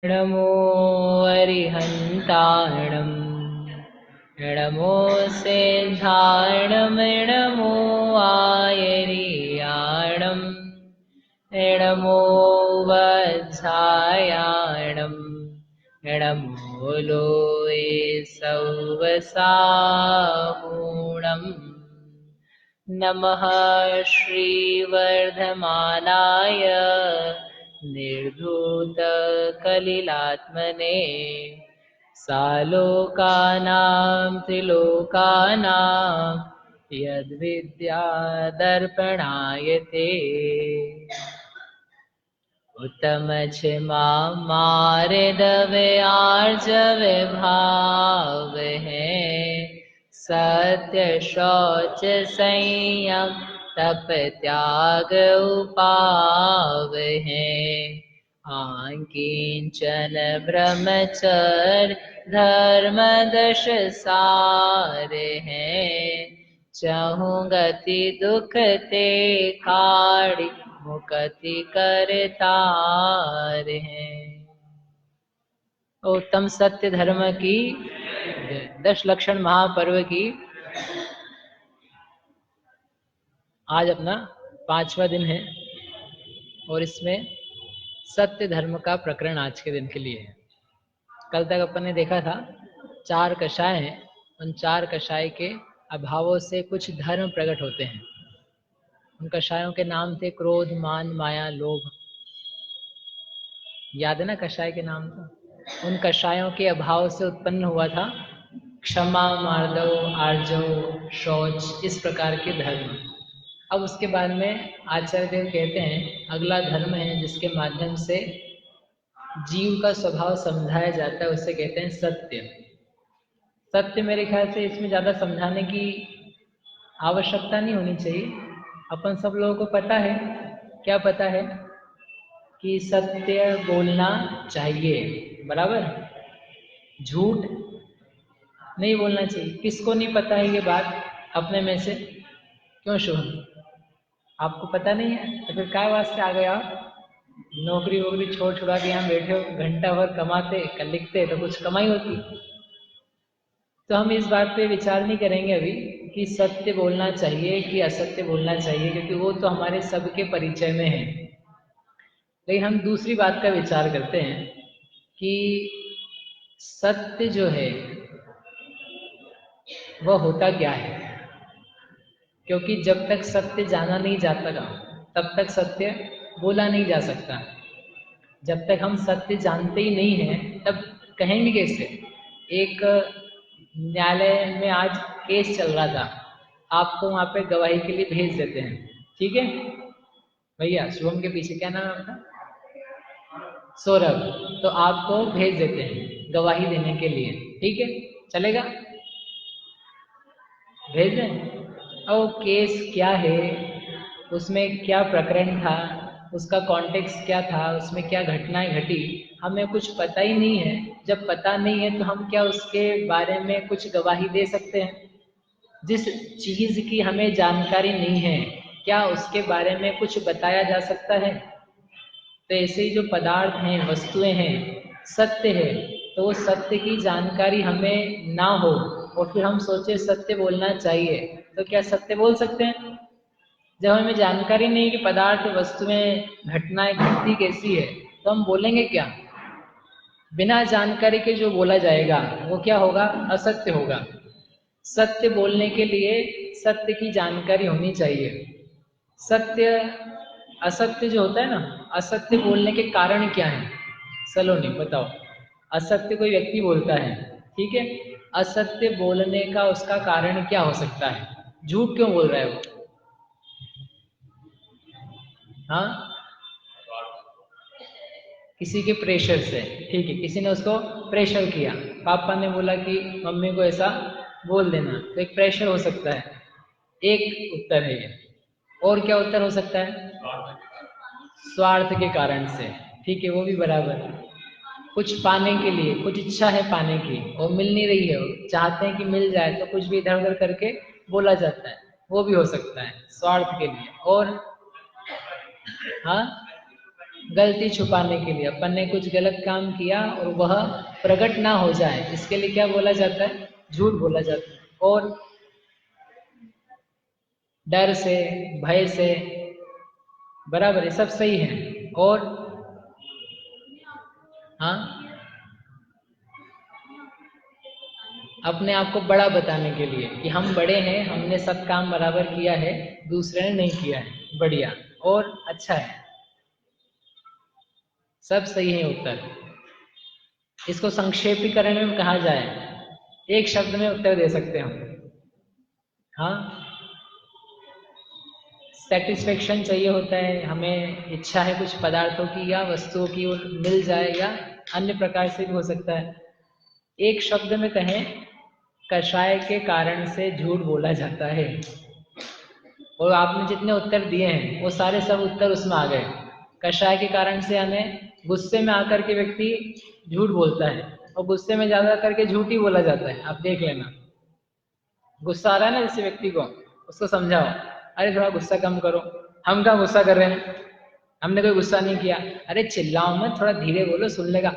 नमो अरिहन्ताणं नमो सिद्धाणं नमो आयर्याणं नमो वत्सायाणं नमो लोये सौवसाहूणम् नमः श्रीवर्धमानाय निर्धूतकलिलात्मने सालोकानां त्रिलोकानां यद्विद्यादर्पणाय ते उत्तमक्षमा मार्दव्यार्जवे भावहे सत्य शौच संयम तप त्याग उपावहे आकिंचन ब्रह्मचर्य धर्म दश सार है चहु गति दुख ते खाड़ी मुक्ति करतार हैं। उत्तम सत्य धर्म की 10 लक्षण महापर्व की आज अपना 5वां दिन है और इसमें सत्य धर्म का प्रकरण आज के दिन के लिए है। कल तक अपन ने देखा था 4 कषाय हैं, उन 4 कषाय के अभावों से कुछ धर्म प्रकट होते हैं। उन कषायों के नाम थे क्रोध, मान, माया, लोभ। याद है ना कषाय के नाम? तो उन कषायों के अभाव से उत्पन्न हुआ था क्षमा, मार्दव, आर्जव, शौच, इस प्रकार के धर्म। अब उसके बाद में आचार्य देव कहते हैं अगला धर्म है जिसके माध्यम से जीव का स्वभाव समझाया जाता है, उसे कहते हैं सत्य। सत्य मेरे ख्याल से इसमें ज़्यादा समझाने की आवश्यकता नहीं होनी चाहिए। अपन सब लोगों को पता है, क्या पता है कि सत्य बोलना चाहिए, बराबर। झूठ नहीं बोलना चाहिए। किसको नहीं पता है ये बात अपने में से? क्यों शुभम, आपको पता नहीं है? तो फिर क्या वास्ते आ गए आप? नौकरी वोकरी छोड़ छुड़ा के यहाँ बैठे हो, घंटा भर कमाते लिखते तो कुछ कमाई होती। तो हम इस बात पे विचार नहीं करेंगे अभी कि सत्य बोलना चाहिए कि असत्य बोलना चाहिए, क्योंकि वो तो हमारे सबके परिचय में है। लेकिन हम दूसरी बात का विचार करते हैं कि सत्य जो है वह होता क्या है। क्योंकि जब तक सत्य जाना नहीं जाता तब तक सत्य बोला नहीं जा सकता। जब तक हम सत्य जानते ही नहीं हैं तब कहेंगे कैसे? एक न्यायालय में आज केस चल रहा था, आपको वहाँ पे गवाही के लिए भेज देते हैं, ठीक है भैया? शुभम के पीछे क्या नाम है आपका? सौरभ। तो आपको भेज देते हैं गवाही देने के लिए, ठीक है, चलेगा? भेज दें। और केस क्या है, उसमें क्या प्रकरण था, उसका कॉन्टेक्स्ट क्या था, उसमें क्या घटनाएं घटी, हमें कुछ पता ही नहीं है। जब पता नहीं है तो हम क्या उसके बारे में कुछ गवाही दे सकते हैं? जिस चीज़ की हमें जानकारी नहीं है, क्या उसके बारे में कुछ बताया जा सकता है? तो ऐसे ही जो पदार्थ हैं, वस्तुएं हैं, सत्य है, तो वो सत्य की जानकारी हमें ना हो और फिर हम सोचे सत्य बोलना चाहिए, तो क्या सत्य बोल सकते हैं? जब हमें जानकारी नहीं कि पदार्थ, वस्तुएं, घटनाएं घटती कैसी है, तो हम बोलेंगे क्या? बिना जानकारी के जो बोला जाएगा वो क्या होगा? असत्य होगा। सत्य बोलने के लिए सत्य की जानकारी होनी चाहिए। सत्य, असत्य जो होता है ना, असत्य बोलने के कारण क्या है? सलोनी बताओ। असत्य कोई व्यक्ति बोलता है, ठीक है, असत्य बोलने का उसका कारण क्या हो सकता है? झूठ क्यों बोल रहा है वो? हाँ, किसी के प्रेशर से, ठीक है, किसी ने उसको प्रेशर किया, पापा ने बोला कि मम्मी को ऐसा बोल देना, तो एक प्रेशर हो सकता है, एक उत्तर है ये। और क्या उत्तर हो सकता है? स्वार्थ के कारण से, ठीक है, वो भी बराबर है। कुछ पाने के लिए, कुछ इच्छा है पाने की और मिल नहीं रही है, चाहते हैं कि मिल जाए, तो कुछ भी इधर उधर करके बोला जाता है, वो भी हो सकता है स्वार्थ के लिए। और हाँ, गलती छुपाने के लिए, अपन ने कुछ गलत काम किया और वह प्रकट ना हो जाए, इसके लिए क्या बोला जाता है? झूठ बोला जाता है। और डर से, भय से, बराबर, ये सब सही है। और हाँ, अपने आप को बड़ा बताने के लिए कि हम बड़े हैं, हमने सब काम बराबर किया है, दूसरे ने नहीं किया है, बढ़िया और अच्छा है। सब सही है उत्तर। इसको संक्षेपीकरण में कहा जाए, एक शब्द में उत्तर दे सकते हैं हम। हाँ, सेटिस्फेक्शन चाहिए होता है हमें, इच्छा है कुछ पदार्थों की या वस्तुओं की, वो मिल जाए, या अन्य प्रकार से भी हो सकता है। एक शब्द में कहें, कषाय के कारण से झूठ बोला जाता है। और आपने जितने उत्तर दिए हैं वो सारे सब उत्तर उसमें आ गए। कषाय के कारण से यानी गुस्से में आकर के व्यक्ति झूठ बोलता है, और गुस्से में ज्यादा करके झूठ ही बोला जाता है। आप देख लेना, गुस्सा आ रहा है ना जैसे व्यक्ति को, उसको समझाओ, अरे थोड़ा गुस्सा कम करो। हम कहाँ गुस्सा कर रहे हैं, हमने कोई गुस्सा नहीं किया। अरे चिल्लाओ मत, थोड़ा धीरे बोलो, सुन लेगा।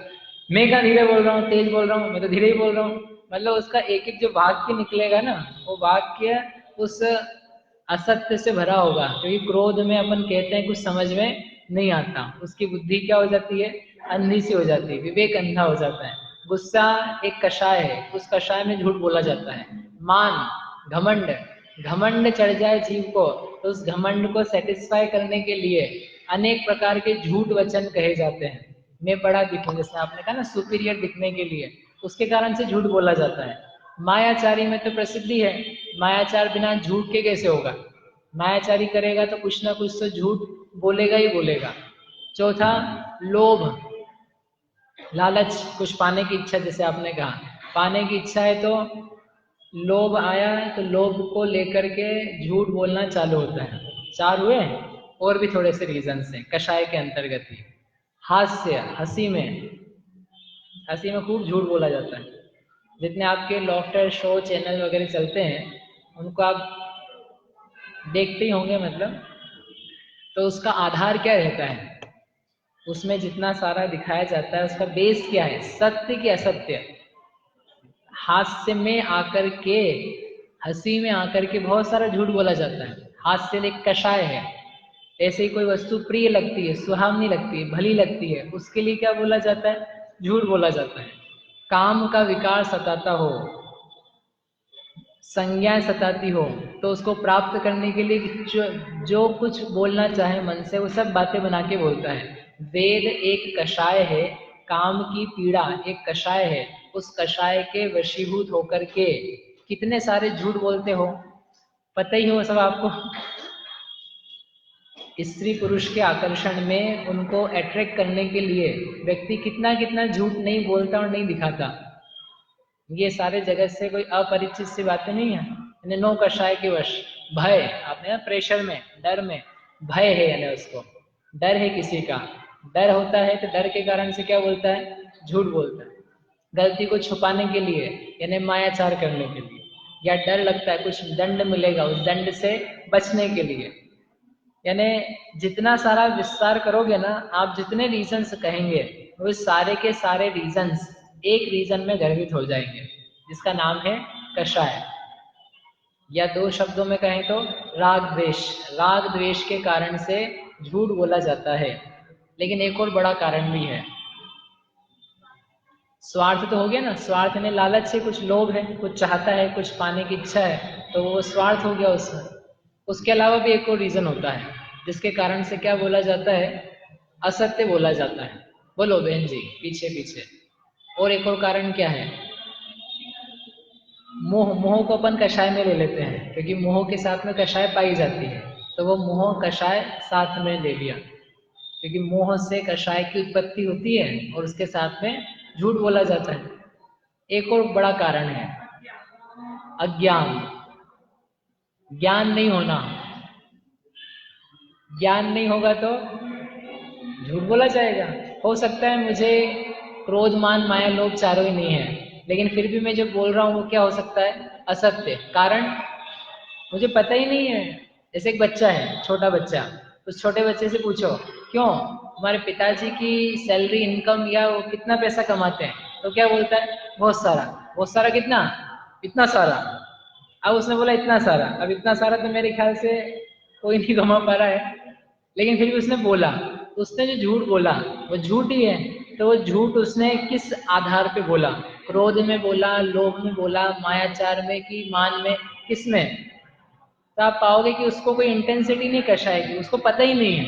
मैं क्या धीरे बोल रहा हूँ, तेज बोल रहा हूँ, मैं तो धीरे ही बोल रहा हूँ। मतलब उसका एक एक जो वाक्य निकलेगा ना, वो वाक्य उस असत्य से भरा होगा, क्योंकि क्रोध में अपन कहते हैं कुछ समझ में नहीं आता, उसकी बुद्धि क्या हो जाती है, अंधी सी हो जाती है, विवेक अंधा हो जाता है। गुस्सा एक कषाय है, उस कषाय में झूठ बोला जाता है। मान, घमंड, घमंड चढ़ जाए जीव को, तो उस घमंड को सेटिस्फाई करने के लिए अनेक प्रकार के झूठ वचन कहे जाते हैं। मैं बड़ा दिखूं, जैसे आपने कहा ना, सुपीरियर दिखने के लिए, उसके कारण से झूठ बोला जाता है। मायाचारी में तो प्रसिद्धि है, मायाचार बिना झूठ के कैसे होगा। मायाचारी करेगा तो कुछ ना कुछ तो झूठ बोलेगा ही बोलेगा। चौथा, लोभ, लालच, कुछ पाने की इच्छा, जैसे आपने कहा पाने की इच्छा है तो लोभ आया है, तो लोभ को लेकर के झूठ बोलना चालू होता है। चार हुए, और भी थोड़े से रीजन हैं कषाय के अंतर्गत ही। हास्य, हंसी में खूब झूठ बोला जाता है। जितने आपके लॉफ्टर शो चैनल वगैरह चलते हैं, उनको आप देखते ही होंगे, मतलब तो उसका आधार क्या रहता है, उसमें जितना सारा दिखाया जाता है उसका बेस क्या है, सत्य की असत्य। हास्य में आकर के, हंसी में आकर के बहुत सारा झूठ बोला जाता है। हास्य एक कषाय है। ऐसे ही कोई वस्तु प्रिय लगती है, सुहावनी लगती है, भली लगती है, उसके लिए क्या बोला जाता है, झूठ बोला जाता है। काम का विकार सताता हो, संज्ञाएं सताती हो, तो उसको प्राप्त करने के लिए जो कुछ बोलना चाहे मन से, वो सब बातें बना के बोलता है। वेद एक कषाय है, काम की पीड़ा एक कषाय है। उस कषाय के वशीभूत होकर के कितने सारे झूठ बोलते हो, पता ही हो सब आपको। स्त्री पुरुष के आकर्षण में उनको अट्रैक्ट करने के लिए व्यक्ति कितना कितना झूठ नहीं बोलता और नहीं दिखाता। ये सारे जगत से कोई अपरिचित सी बातें नहीं है। यानी नो कषाय के वश। भय, आपने प्रेशर में, डर में, भय है, यानी उसको डर है किसी का, डर होता है तो डर के कारण से क्या बोलता है, झूठ बोलता है। गलती को छुपाने के लिए, यानी मायाचार करने के लिए, या डर लगता है कुछ दंड मिलेगा, उस दंड से बचने के लिए। यानी जितना सारा विस्तार करोगे ना आप, जितने रीजंस कहेंगे वो सारे के सारे रीजंस एक रीजन में गर्भित हो जाएंगे, जिसका नाम है कषाय। या दो शब्दों में कहें तो राग द्वेष। राग द्वेष के कारण से झूठ बोला जाता है। लेकिन एक और बड़ा कारण भी है, स्वार्थ तो हो गया ना, स्वार्थ ने लालच से, कुछ लोभ है, कुछ चाहता है, कुछ पाने की इच्छा है, तो वो स्वार्थ हो गया उसमें। उसके अलावा भी एक और रीजन होता है जिसके कारण से क्या बोला जाता है, असत्य बोला जाता है। बोलो बहन जी, पीछे पीछे। और एक और कारण क्या है, मोह। मोह को अपन कषाय में ले लेते हैं, क्योंकि मोह के साथ में कषाय पाई जाती है, तो वो मोह कषाय साथ में ले लिया, क्योंकि मोह से कषाय की उत्पत्ति होती है और उसके साथ में झूठ बोला जाता है। एक और बड़ा कारण है अज्ञान, ज्ञान नहीं होना। ज्ञान नहीं होगा तो झूठ बोला जाएगा। हो सकता है मुझे क्रोध मान माया लोभ चारों ही नहीं है, लेकिन फिर भी मैं जो बोल रहा हूँ वो क्या हो सकता है, असत्य। कारण मुझे पता ही नहीं है। जैसे एक बच्चा है, छोटा बच्चा, उस छोटे बच्चे से पूछो क्यों, हमारे पिताजी की सैलरी इनकम या वो कितना पैसा कमाते हैं, तो क्या बोलता है, बहुत सारा। बहुत सारा कितना, इतना सारा। अब उसने बोला इतना सारा, अब इतना सारा तो मेरे ख्याल से कोई नहीं कमा पा रहा है, लेकिन फिर भी उसने बोला। तो उसने जो झूठ बोला वो झूठ ही है। तो वो झूठ उसने किस आधार पे बोला, क्रोध में बोला, लोभ में बोला, मायाचार में कि मान में, किस में? तो आप पाओगे कि उसको कोई इंटेंसिटी नहीं कशाएगी, उसको पता ही नहीं है,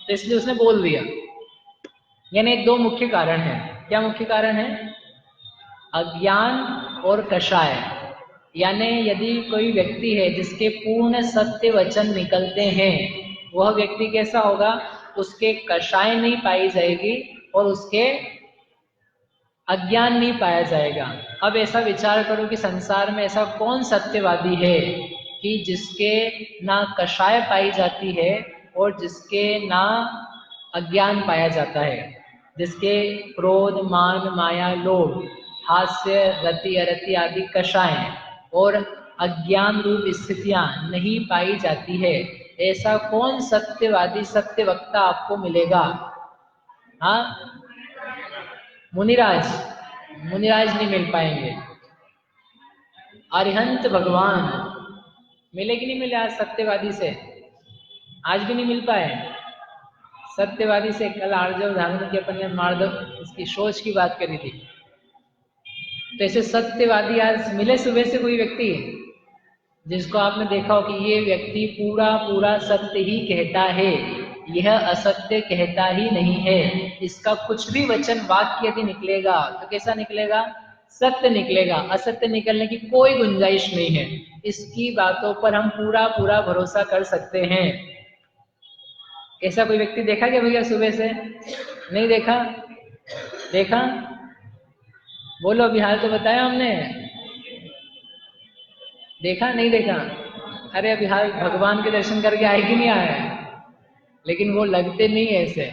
तो इसलिए उसने बोल दिया। यानी दो मुख्य कारण है। क्या मुख्य कारण है? अज्ञान और कषाय। यानी यदि कोई व्यक्ति है जिसके पूर्ण सत्य वचन निकलते हैं, वह व्यक्ति कैसा होगा? उसके कषाय नहीं पाई जाएगी और उसके अज्ञान नहीं पाया जाएगा। अब ऐसा विचार करो कि संसार में ऐसा कौन सत्यवादी है कि जिसके ना कषाय पाई जाती है और जिसके ना अज्ञान पाया जाता है, जिसके क्रोध, मान, माया, लोभ, हास्य, रति, अरति आदि कषाय और अज्ञान रूप स्थितियां नहीं पाई जाती है। ऐसा कौन सत्यवादी, सत्य वक्ता आपको मिलेगा? हाँ, मुनिराज। मुनिराज नहीं मिल पाएंगे। अरिहंत भगवान मिले कि नहीं मिले आज सत्यवादी से? आज भी नहीं मिल पाए सत्यवादी से। कल आर्जव धारण के अपन ने मार्दव इसकी सोच की बात करी थी। तो ऐसे सत्यवादी आज मिले सुबह से कोई व्यक्ति जिसको आपने देखा हो कि ये व्यक्ति पूरा पूरा सत्य ही कहता है, यह असत्य कहता ही नहीं है। इसका कुछ भी वचन, वाक्य यदि निकलेगा तो कैसा निकलेगा? सत्य निकलेगा। असत्य निकलने की कोई गुंजाइश नहीं है। इसकी बातों पर हम पूरा पूरा भरोसा कर सकते हैं। ऐसा कोई व्यक्ति देखा क्या भैया सुबह से? नहीं देखा? देखा? बोलो, अभी हाल तो बताया हमने। देखा नहीं देखा? अरे अभी हाल भगवान के दर्शन करके आए कि नहीं आए? लेकिन वो लगते नहीं है ऐसे।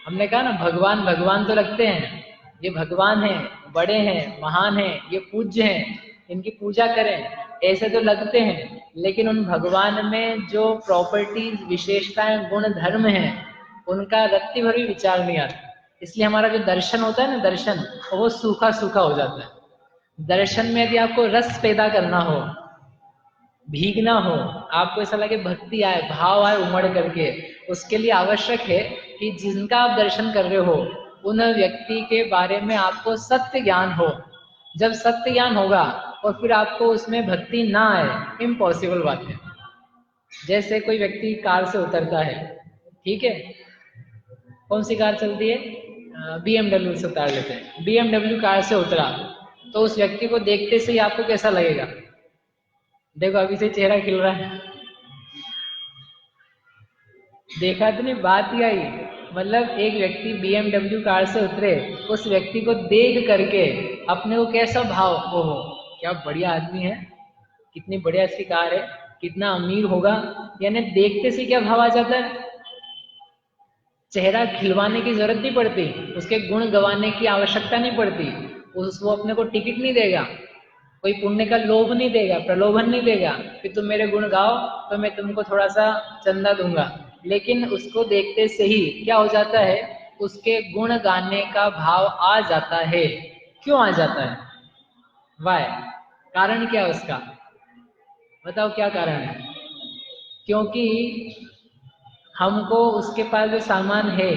हमने कहा ना, भगवान भगवान तो लगते हैं। ये भगवान हैं, बड़े हैं, महान हैं, ये पूज्य हैं, इनकी पूजा करें, ऐसे तो लगते हैं। लेकिन उन भगवान में जो प्रॉपर्टीज, विशेषताएं, गुण, धर्म हैं, उनका रत्ती भर भी विचार नहीं आता। इसलिए हमारा जो दर्शन होता है ना, दर्शन, वो सूखा सूखा हो जाता है। दर्शन में यदि आपको रस पैदा करना हो, भीगना हो, आपको ऐसा लगे भक्ति आए, भाव आए उमड़ करके, उसके लिए आवश्यक है कि जिनका आप दर्शन कर रहे हो उन व्यक्ति के बारे में आपको सत्य ज्ञान हो। जब सत्य ज्ञान होगा और फिर आपको उसमें भक्ति ना आए, इम्पॉसिबल बात है। जैसे कोई व्यक्ति कार से उतरता है, ठीक है, कौन सी कार चलती है? BMW से उतार लेते हैं। BMW कार से उतरा तो उस व्यक्ति को देखते से ही आपको कैसा लगेगा? देखो अभी से चेहरा खिल रहा है। देखा तो नहीं, बात ही आई। मतलब एक व्यक्ति BMW कार से उतरे, उस व्यक्ति को देख करके अपने को कैसा भाव, ओहो क्या बढ़िया आदमी है, कितनी बढ़िया इसकी कार है, कितना अमीर होगा, यानी देखते से क्या भाव आ जाता है? चेहरा खिलवाने की जरूरत नहीं पड़ती, उसके गुण गवाने की आवश्यकता नहीं पड़ती। वो अपने को टिकट नहीं देगा, कोई पुण्य का लोभ नहीं देगा, प्रलोभन नहीं देगा कि तुम मेरे गुण गाओ तो मैं तुमको थोड़ा सा चंदा दूंगा। लेकिन उसको देखते से ही क्या हो जाता है? उसके गुण गाने का भाव आ जाता है। क्यों आ जाता है? वाय, कारण क्या है उसका? बताओ क्या कारण है? क्योंकि हमको उसके पास जो सामान है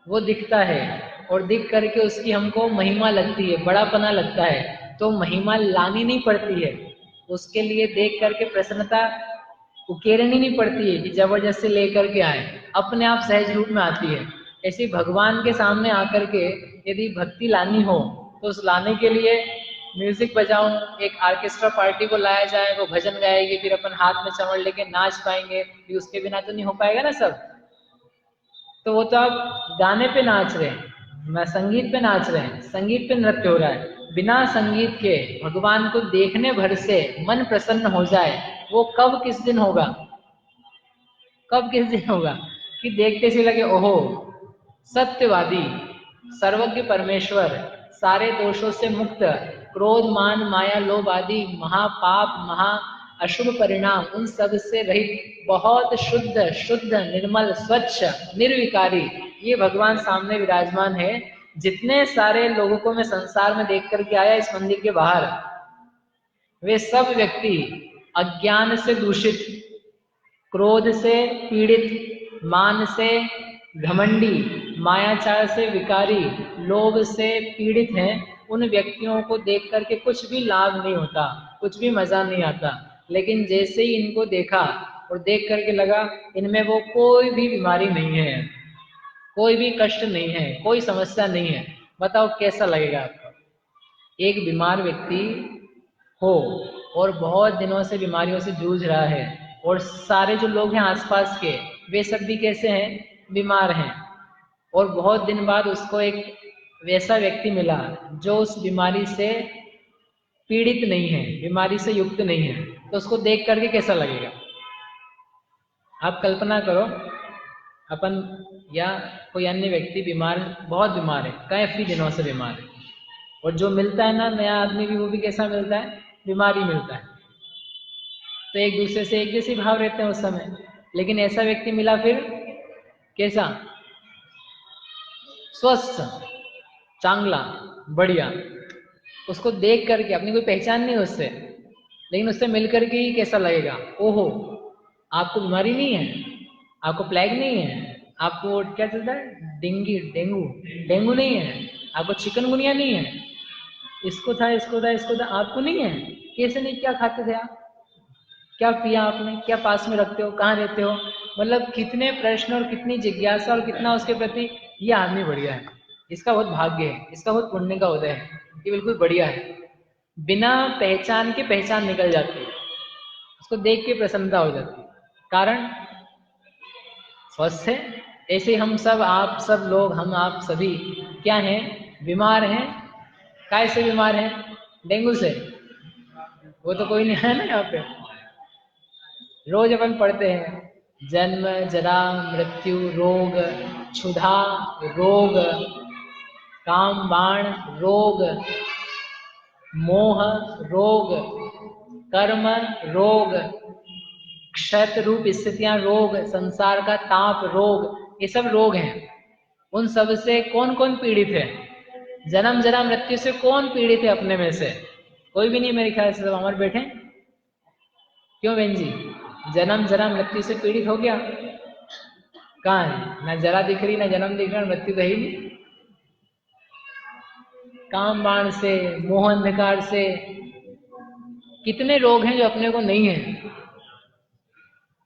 वो दिखता है और दिख करके उसकी हमको महिमा लगती है, बड़ापना लगता है। तो महिमा लानी नहीं पड़ती है, उसके लिए देख करके प्रसन्नता उकेरनी नहीं पड़ती है कि जबरदस्ती लेकर के आए, अपने आप सहज रूप में आती है। ऐसे भगवान के सामने आकर के यदि भक्ति लानी हो तो उस लाने के लिए म्यूजिक बजाऊं, एक ऑर्केस्ट्रा पार्टी को लाया जाए, वो भजन गाएगी, फिर अपन हाथ में चमड़ लेके नाच पाएंगे, फिर उसके बिना तो नहीं हो पाएगा ना सब। तो वो तो आप गाने पे नाच रहे हैं, मैं संगीत पे नाच रहे हैं, संगीत पे नृत्य हो रहा है। बिना संगीत के भगवान को देखने भर से मन प्रसन्न हो जाए, वो कब किस दिन होगा? कब किस दिन होगा कि देखते से लगे ओहो सत्यवादी, सर्वज्ञ परमेश्वर, सारे दोषों से मुक्त, क्रोध, मान, माया, लोभ आदि महापाप, महा अशुभ परिणाम उन सब से रहित, बहुत शुद्ध, शुद्ध, निर्मल, स्वच्छ, निर्विकारी, ये भगवान सामने विराजमान है। जितने सारे लोगों को मैं संसार में देख करके आया इस मंदिर के बाहर, वे सब व्यक्ति अज्ञान से दूषित, क्रोध से पीड़ित, मान से घमंडी, मायाचार से विकारी, लोभ से पीड़ित हैं। उन व्यक्तियों को देख करके कुछ भी लाभ नहीं होता, कुछ भी मजा नहीं आता। लेकिन जैसे ही इनको देखा और देख करके लगा इनमें वो कोई भी बीमारी नहीं है, कोई भी कष्ट नहीं है, कोई समस्या नहीं है। बताओ कैसा लगेगा आपको? एक बीमार व्यक्ति हो और बहुत दिनों से बीमारियों से जूझ रहा है, और सारे जो लोग हैं आसपास के वे सब भी कैसे हैं? बीमार हैं। और बहुत दिन बाद उसको एक वैसा व्यक्ति मिला जो उस बीमारी से पीड़ित नहीं है, बीमारी से युक्त नहीं है, तो उसको देख करके कैसा लगेगा? आप कल्पना करो, अपन या कोई अन्य व्यक्ति बीमार, बहुत बीमार है, काफी दिनों से बीमार है, और जो मिलता है ना नया आदमी भी, वो भी कैसा मिलता है? बीमारी मिलता है। तो एक दूसरे से एक जैसे भाव रहते हैं उस समय। लेकिन ऐसा व्यक्ति मिला फिर कैसा? स्वस्थ, चांगला, बढ़िया। उसको देख करके, अपनी कोई पहचान नहीं उससे, लेकिन उससे मिलकर के ही कैसा लगेगा? ओहो, आपको बीमारी नहीं है, आपको प्लेग नहीं है, आपको क्या चलता है, डेंगू नहीं है, आपको चिकनगुनिया नहीं है, इसको था, आपको नहीं है। कैसे नहीं? क्या खाते थे आप? क्या पिया आपने? क्या पास में रखते हो? कहाँ रहते हो? मतलब कितने प्रश्न और कितनी जिज्ञासा और कितना उसके प्रति, ये आदमी बढ़िया है, इसका बहुत भाग्य है, इसका बहुत पुण्य का उदय है, ये बिल्कुल बढ़िया है। बिना पहचान के पहचान निकल जाती है, उसको देख के प्रसन्नता हो जाती है। कारण स्वस्थ है। ऐसे हम सब, आप सब लोग, हम आप सभी क्या हैं? बीमार हैं। काय से बीमार हैं? डेंगू से। वो तो कोई नहीं है ना यहाँ पे। रोज अपन पढ़ते हैं, जन्म जरा मृत्यु रोग, क्षुधा रोग, काम बाण रोग, मोह रोग, कर्म रोग, क्षत रूप स्थितियां रोग, संसार का ताप रोग, ये सब रोग हैं। उन सब से कौन कौन पीड़ित है? जन्म जरा मृत्यु से कौन पीड़ित है अपने में से? कोई भी नहीं मेरे ख्याल से, सब अमर बैठे। क्यों बहन जी? जन्म जरा मृत्यु से पीड़ित हो गया? कहाँ है? ना जरा दिख रही, ना जन्म दिख रहा, मृत्यु तो ही नहीं। काम बाण से, मोह अंधकार से कितने रोग हैं जो अपने को नहीं है,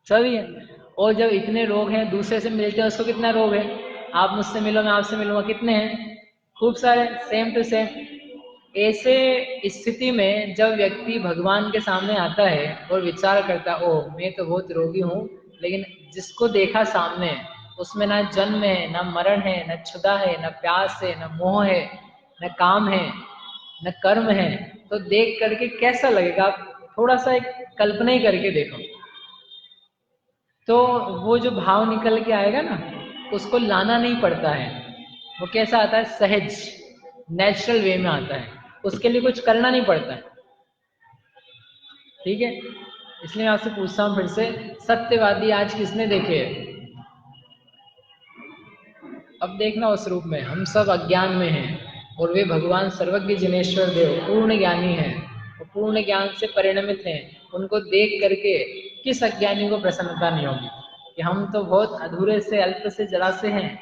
सभी है। और जब इतने रोग हैं, दूसरे से मिलते हैं उसको कितना रोग है? आप मुझसे मिलो, मैं आपसे मिलूंगा, कितने हैं? खूब सारे, सेम टू सेम। ऐसे स्थिति में जब व्यक्ति भगवान के सामने आता है और विचार करता, ओ मैं तो बहुत रोगी हूँ, लेकिन जिसको देखा सामने उसमें ना जन्म है, ना मरण है, ना क्षुधा है, ना प्यास है, ना मोह है, न काम है, न कर्म है, तो देख करके कैसा लगेगा? आप थोड़ा सा एक कल्पना ही करके देखो, तो वो जो भाव निकल के आएगा ना, उसको लाना नहीं पड़ता है। वो कैसा आता है? सहज, नेचुरल वे में आता है, उसके लिए कुछ करना नहीं पड़ता है। ठीक है? इसलिए मैं आपसे पूछता हूँ फिर से, सत्यवादी आज किसने देखे है? अब देखना उस रूप में, हम सब अज्ञान में हैं और वे भगवान सर्वज्ञ जिनेश्वर देव पूर्ण ज्ञानी हैं और पूर्ण ज्ञान से परिणमित हैं। उनको देख करके किस अज्ञानी को प्रसन्नता नहीं होगी कि हम तो बहुत अधूरे से, अल्प से, जरा से हैं,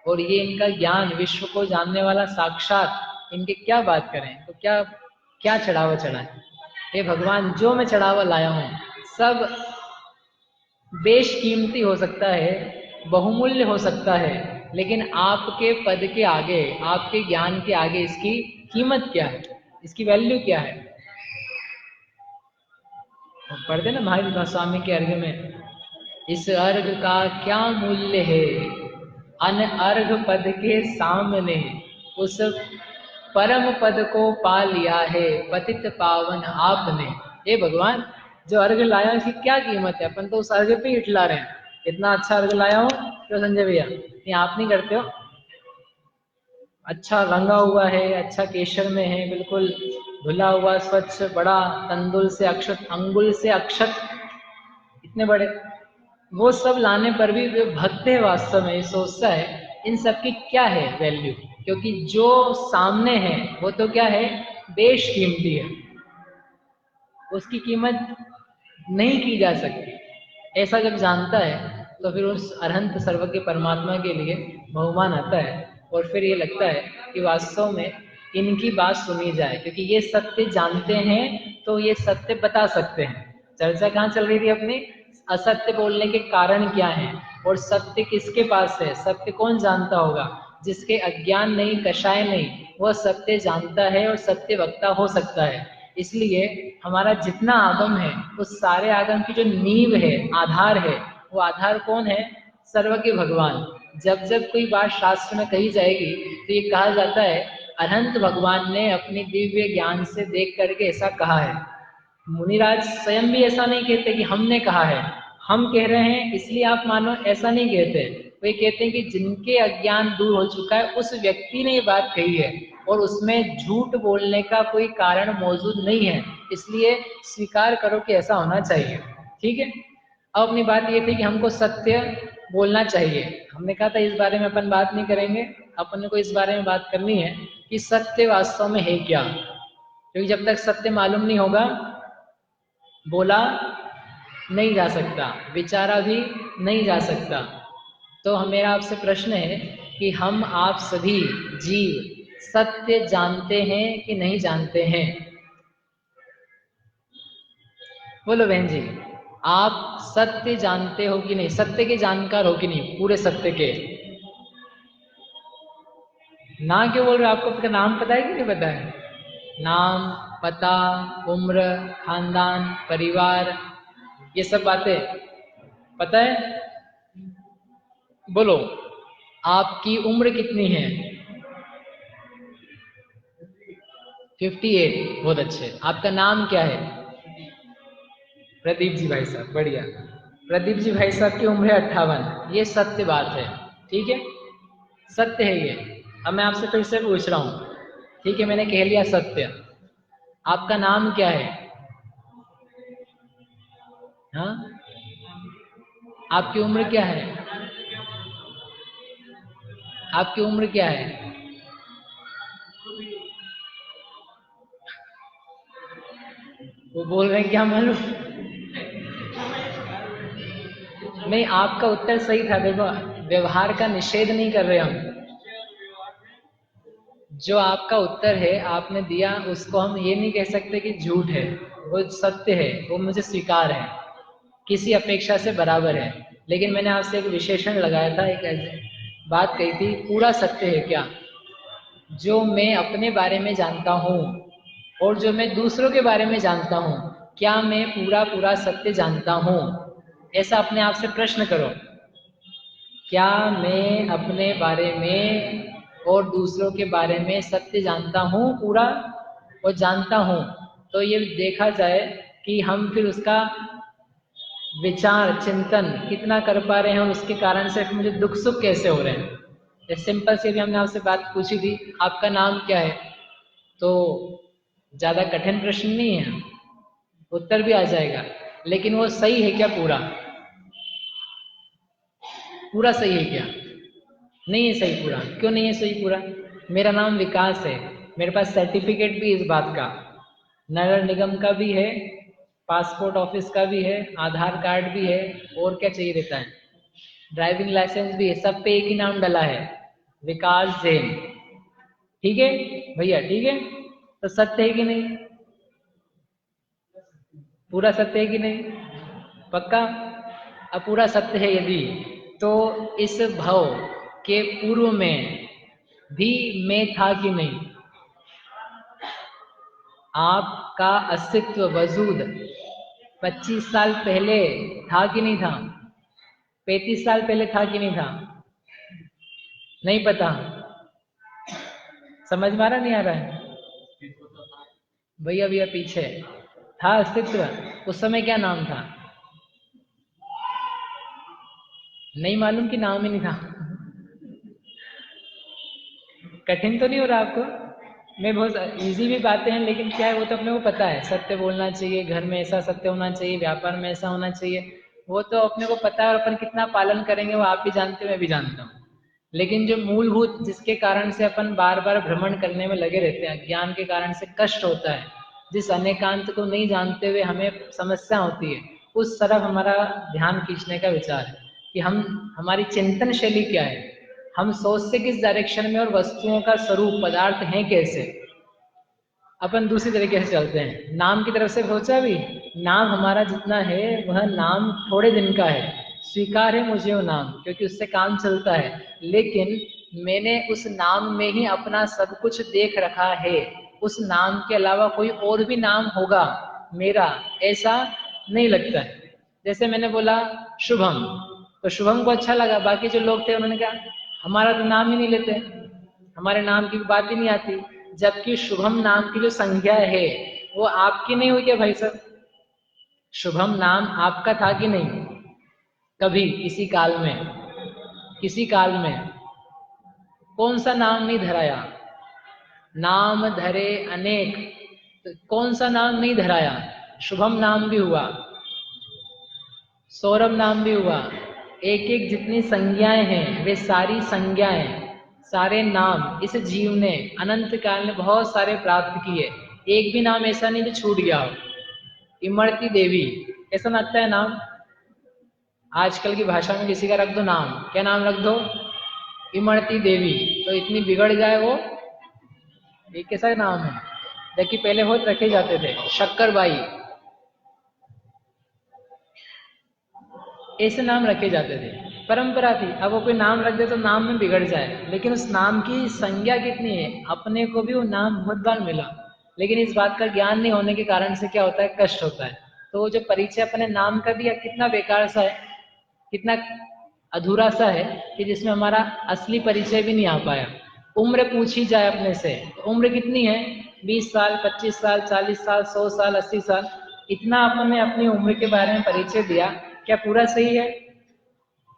और ये इनका ज्ञान विश्व को जानने वाला साक्षात, इनके क्या बात करें, तो क्या क्या चढ़ावा चढ़ाएं? हे भगवान, जो मैं चढ़ावा लाया हूँ सब बेशकीमती हो सकता है, बहुमूल्य हो सकता है, लेकिन आपके पद के आगे, आपके ज्ञान के आगे इसकी कीमत क्या है, इसकी वैल्यू क्या है? पढ़ते ना महावीर गोस्वामी के अर्घ में, इस अर्घ का क्या मूल्य है, अन अर्घ पद के सामने उस परम पद को पा लिया है, पतित पावन आपने। हे भगवान, जो अर्घ लाया इसकी क्या कीमत है? अपन तो उस अर्घ पे ही इठला रहे हैं, इतना अच्छा अर्घ लाया हो। क्यों संजय भैया, ये आप नहीं करते हो? अच्छा रंगा हुआ है, अच्छा केशर में है, बिल्कुल धुला हुआ, स्वच्छ, बड़ा तंदुल से अक्षत, अंगुल से अक्षत, इतने बड़े, वो सब लाने पर भी वे भक्त है वास्तव में, ये सोचता है इन सब की क्या है वैल्यू, क्योंकि जो सामने है वो तो क्या है, बेशकीमती है, उसकी कीमत नहीं की जा सकती। ऐसा जब जानता है तो फिर उस अरहंत सर्वज्ञ परमात्मा के लिए बहुमान आता है और फिर ये लगता है कि वास्तव में इनकी बात सुनी जाए, क्योंकि ये सत्य जानते हैं तो ये सत्य बता सकते हैं। चर्चा कहाँ चल रही थी अपनी, असत्य बोलने के कारण क्या है और सत्य किसके पास है, सत्य कौन जानता होगा, जिसके अज्ञान नहीं कषाय नहीं वह सत्य जानता है और सत्य वक्ता हो सकता है। इसलिए हमारा जितना आगम है उस सारे आगम की जो नींव है, आधार है, वो आधार कौन है, सर्वज्ञ भगवान। जब जब कोई बात शास्त्र में कही जाएगी तो ये कहा जाता है अनंत भगवान ने अपनी दिव्य ज्ञान से देख करके ऐसा कहा है। मुनिराज स्वयं भी ऐसा नहीं कहते कि हमने कहा है, हम कह रहे हैं इसलिए आप मानो, ऐसा नहीं कहते। वे कहते हैं कि जिनके अज्ञान दूर हो चुका है उस व्यक्ति ने ये बात कही है और उसमें झूठ बोलने का कोई कारण मौजूद नहीं है, इसलिए स्वीकार करो कि ऐसा होना चाहिए। ठीक है, अब अपनी बात ये थी कि हमको सत्य बोलना चाहिए। हमने कहा था इस बारे में अपन बात नहीं करेंगे, अपन को इस बारे में बात करनी है कि सत्य वास्तव में है क्या, क्योंकि जब तक सत्य मालूम नहीं होगा बोला नहीं जा सकता, विचारा भी नहीं जा सकता। तो मेरा आपसे प्रश्न है कि हम आप सभी जीव सत्य जानते हैं कि नहीं जानते हैं? बोलो बहन जी, आप सत्य जानते हो कि नहीं, सत्य के जानकार हो कि नहीं, पूरे सत्य के? ना क्यों बोल रहे, आपको अपना नाम पता है कि नहीं पता है? नाम, पता, उम्र, खानदान, परिवार, ये सब बातें पता है? बोलो, आपकी उम्र कितनी है? 58, बहुत अच्छे। आपका नाम क्या है? प्रदीप जी भाई साहब, बढ़िया। प्रदीप जी भाई साहब की उम्र है 58। ये सत्य बात है, ठीक है, सत्य है ये। अब मैं आपसे फिर से पूछ रहा हूँ, ठीक है, मैंने कह लिया सत्य। आपका नाम क्या है? हाँ, आपकी उम्र क्या है? आपकी उम्र क्या है? वो बोल रहे हैं क्या मालूम? नहीं, आपका उत्तर सही था। देखो, व्यवहार का निषेध नहीं कर रहे हम। जो आपका उत्तर है आपने दिया, उसको हम ये नहीं कह सकते कि झूठ है, वो सत्य है, वो मुझे स्वीकार है, किसी अपेक्षा से बराबर है। लेकिन मैंने आपसे एक विशेषण लगाया था, एक बात कही थी, पूरा सत्य है क्या? जो मैं अपने बारे में जानता हूँ और जो मैं दूसरों के बारे में जानता हूँ, क्या मैं पूरा पूरा सत्य जानता हूँ? ऐसा अपने आप से प्रश्न करो, क्या मैं अपने बारे में और दूसरों के बारे में सत्य जानता हूँ पूरा? और जानता हूँ तो ये देखा जाए कि हम फिर उसका विचार चिंतन कितना कर पा रहे हैं और उसके कारण से मुझे दुख सुख कैसे हो रहे हैं। जैसे सिंपल से भी हमने आपसे बात पूछी थी, आपका नाम क्या है, तो ज्यादा कठिन प्रश्न नहीं है, उत्तर भी आ जाएगा। लेकिन वो सही है क्या पूरा? पूरा सही है क्या? नहीं है सही पूरा। क्यों नहीं है सही पूरा? मेरा नाम विकास है, मेरे पास सर्टिफिकेट भी इस बात का, नगर निगम का भी है, पासपोर्ट ऑफिस का भी है, आधार कार्ड भी है, और क्या चाहिए रहता है, ड्राइविंग लाइसेंस भी है, सब पे एक ही नाम डला है, विकास जैन। ठीक है भैया, ठीक है, तो सत्य है कि नहीं? पूरा सत्य है कि नहीं? पक्का? अब पूरा सत्य है यदि, तो इस भव के पूर्व में भी मैं था कि नहीं? आपका अस्तित्व वजूद 25 साल पहले था कि नहीं था? 35 साल पहले था कि नहीं था? नहीं पता? समझ में आ रहा नहीं आ रहा है? भैया भैया पीछे था अस्तित्व, उस समय क्या नाम था? नहीं मालूम कि नाम ही नहीं था? कठिन तो नहीं हो रहा आपको? मैं बहुत इजी भी बातें हैं, लेकिन क्या है वो तो अपने को पता है, सत्य बोलना चाहिए, घर में ऐसा सत्य होना चाहिए, व्यापार में ऐसा होना चाहिए, वो तो अपने को पता है, और अपन कितना पालन करेंगे वो आप भी जानते हो, मैं भी जानता हूँ। लेकिन जो मूलभूत जिसके कारण से अपन बार बार भ्रमण करने में लगे रहते हैं, ज्ञान के कारण से कष्ट होता है, जिस अनेकांत को नहीं जानते हुए हमें समस्या होती है, उस तरफ हमारा ध्यान खींचने का विचार है कि हम हमारी चिंतन शैली क्या है, हम सोचते किस डायरेक्शन में और वस्तुओं का स्वरूप पदार्थ है कैसे। अपन दूसरी तरीके से चलते हैं, नाम की तरफ से सोचा भी, नाम हमारा जितना है वह नाम थोड़े दिन का है, स्वीकार है मुझे वो नाम क्योंकि उससे काम चलता है, लेकिन मैंने उस नाम में ही अपना सब कुछ देख रखा है, उस नाम के अलावा कोई और भी नाम होगा मेरा, ऐसा नहीं लगता है। जैसे मैंने बोला शुभम, तो शुभम को अच्छा लगा, बाकी जो लोग थे उन्होंने कहा हमारा तो नाम ही नहीं लेते, हमारे नाम की बात ही नहीं आती, जबकि शुभम नाम की जो संज्ञा है वो आपकी नहीं हुई क्या भाई साहब? शुभम नाम आपका था कि नहीं? कभी किसी काल में कौन सा नाम नहीं धराया? नाम धरे अनेक, तो कौन सा नाम नहीं धराया? शुभम नाम भी हुआ, सौरभ नाम भी हुआ, एक एक जितनी संज्ञाएं हैं वे सारी संज्ञाएं, सारे नाम इस जीव ने अनंत काल में बहुत सारे प्राप्त किए, एक भी नाम ऐसा नहीं जो छूट गया हो। इमरती देवी ऐसा लगता है नाम, आजकल की भाषा में किसी का रख दो नाम, क्या नाम रख दो? इमरती देवी, तो इतनी बिगड़ जाए वो, ये कैसा नाम है? जबकि पहले बहुत रखे जाते थे, शक्करबाई, ऐसे नाम रखे जाते थे, परंपरा थी। अब वो कोई नाम रख दे तो नाम में बिगड़ जाए, लेकिन उस नाम की संज्ञा कितनी है, अपने को भी वो नाम बहुत बार मिला, लेकिन इस बात का ज्ञान नहीं होने के कारण से क्या होता है, कष्ट होता है। तो वो जो परिचय अपने नाम का दिया कितना बेकार सा है, कितना अधूरा सा है कि जिसमें हमारा असली परिचय भी नहीं आ पाया। उम्र पूछी जाए अपने से, तो उम्र कितनी है? 20 साल, 25 साल, 40 साल, 100 साल, 80 साल, इतना आपने अपनी उम्र के बारे में परिचय दिया, क्या पूरा सही है?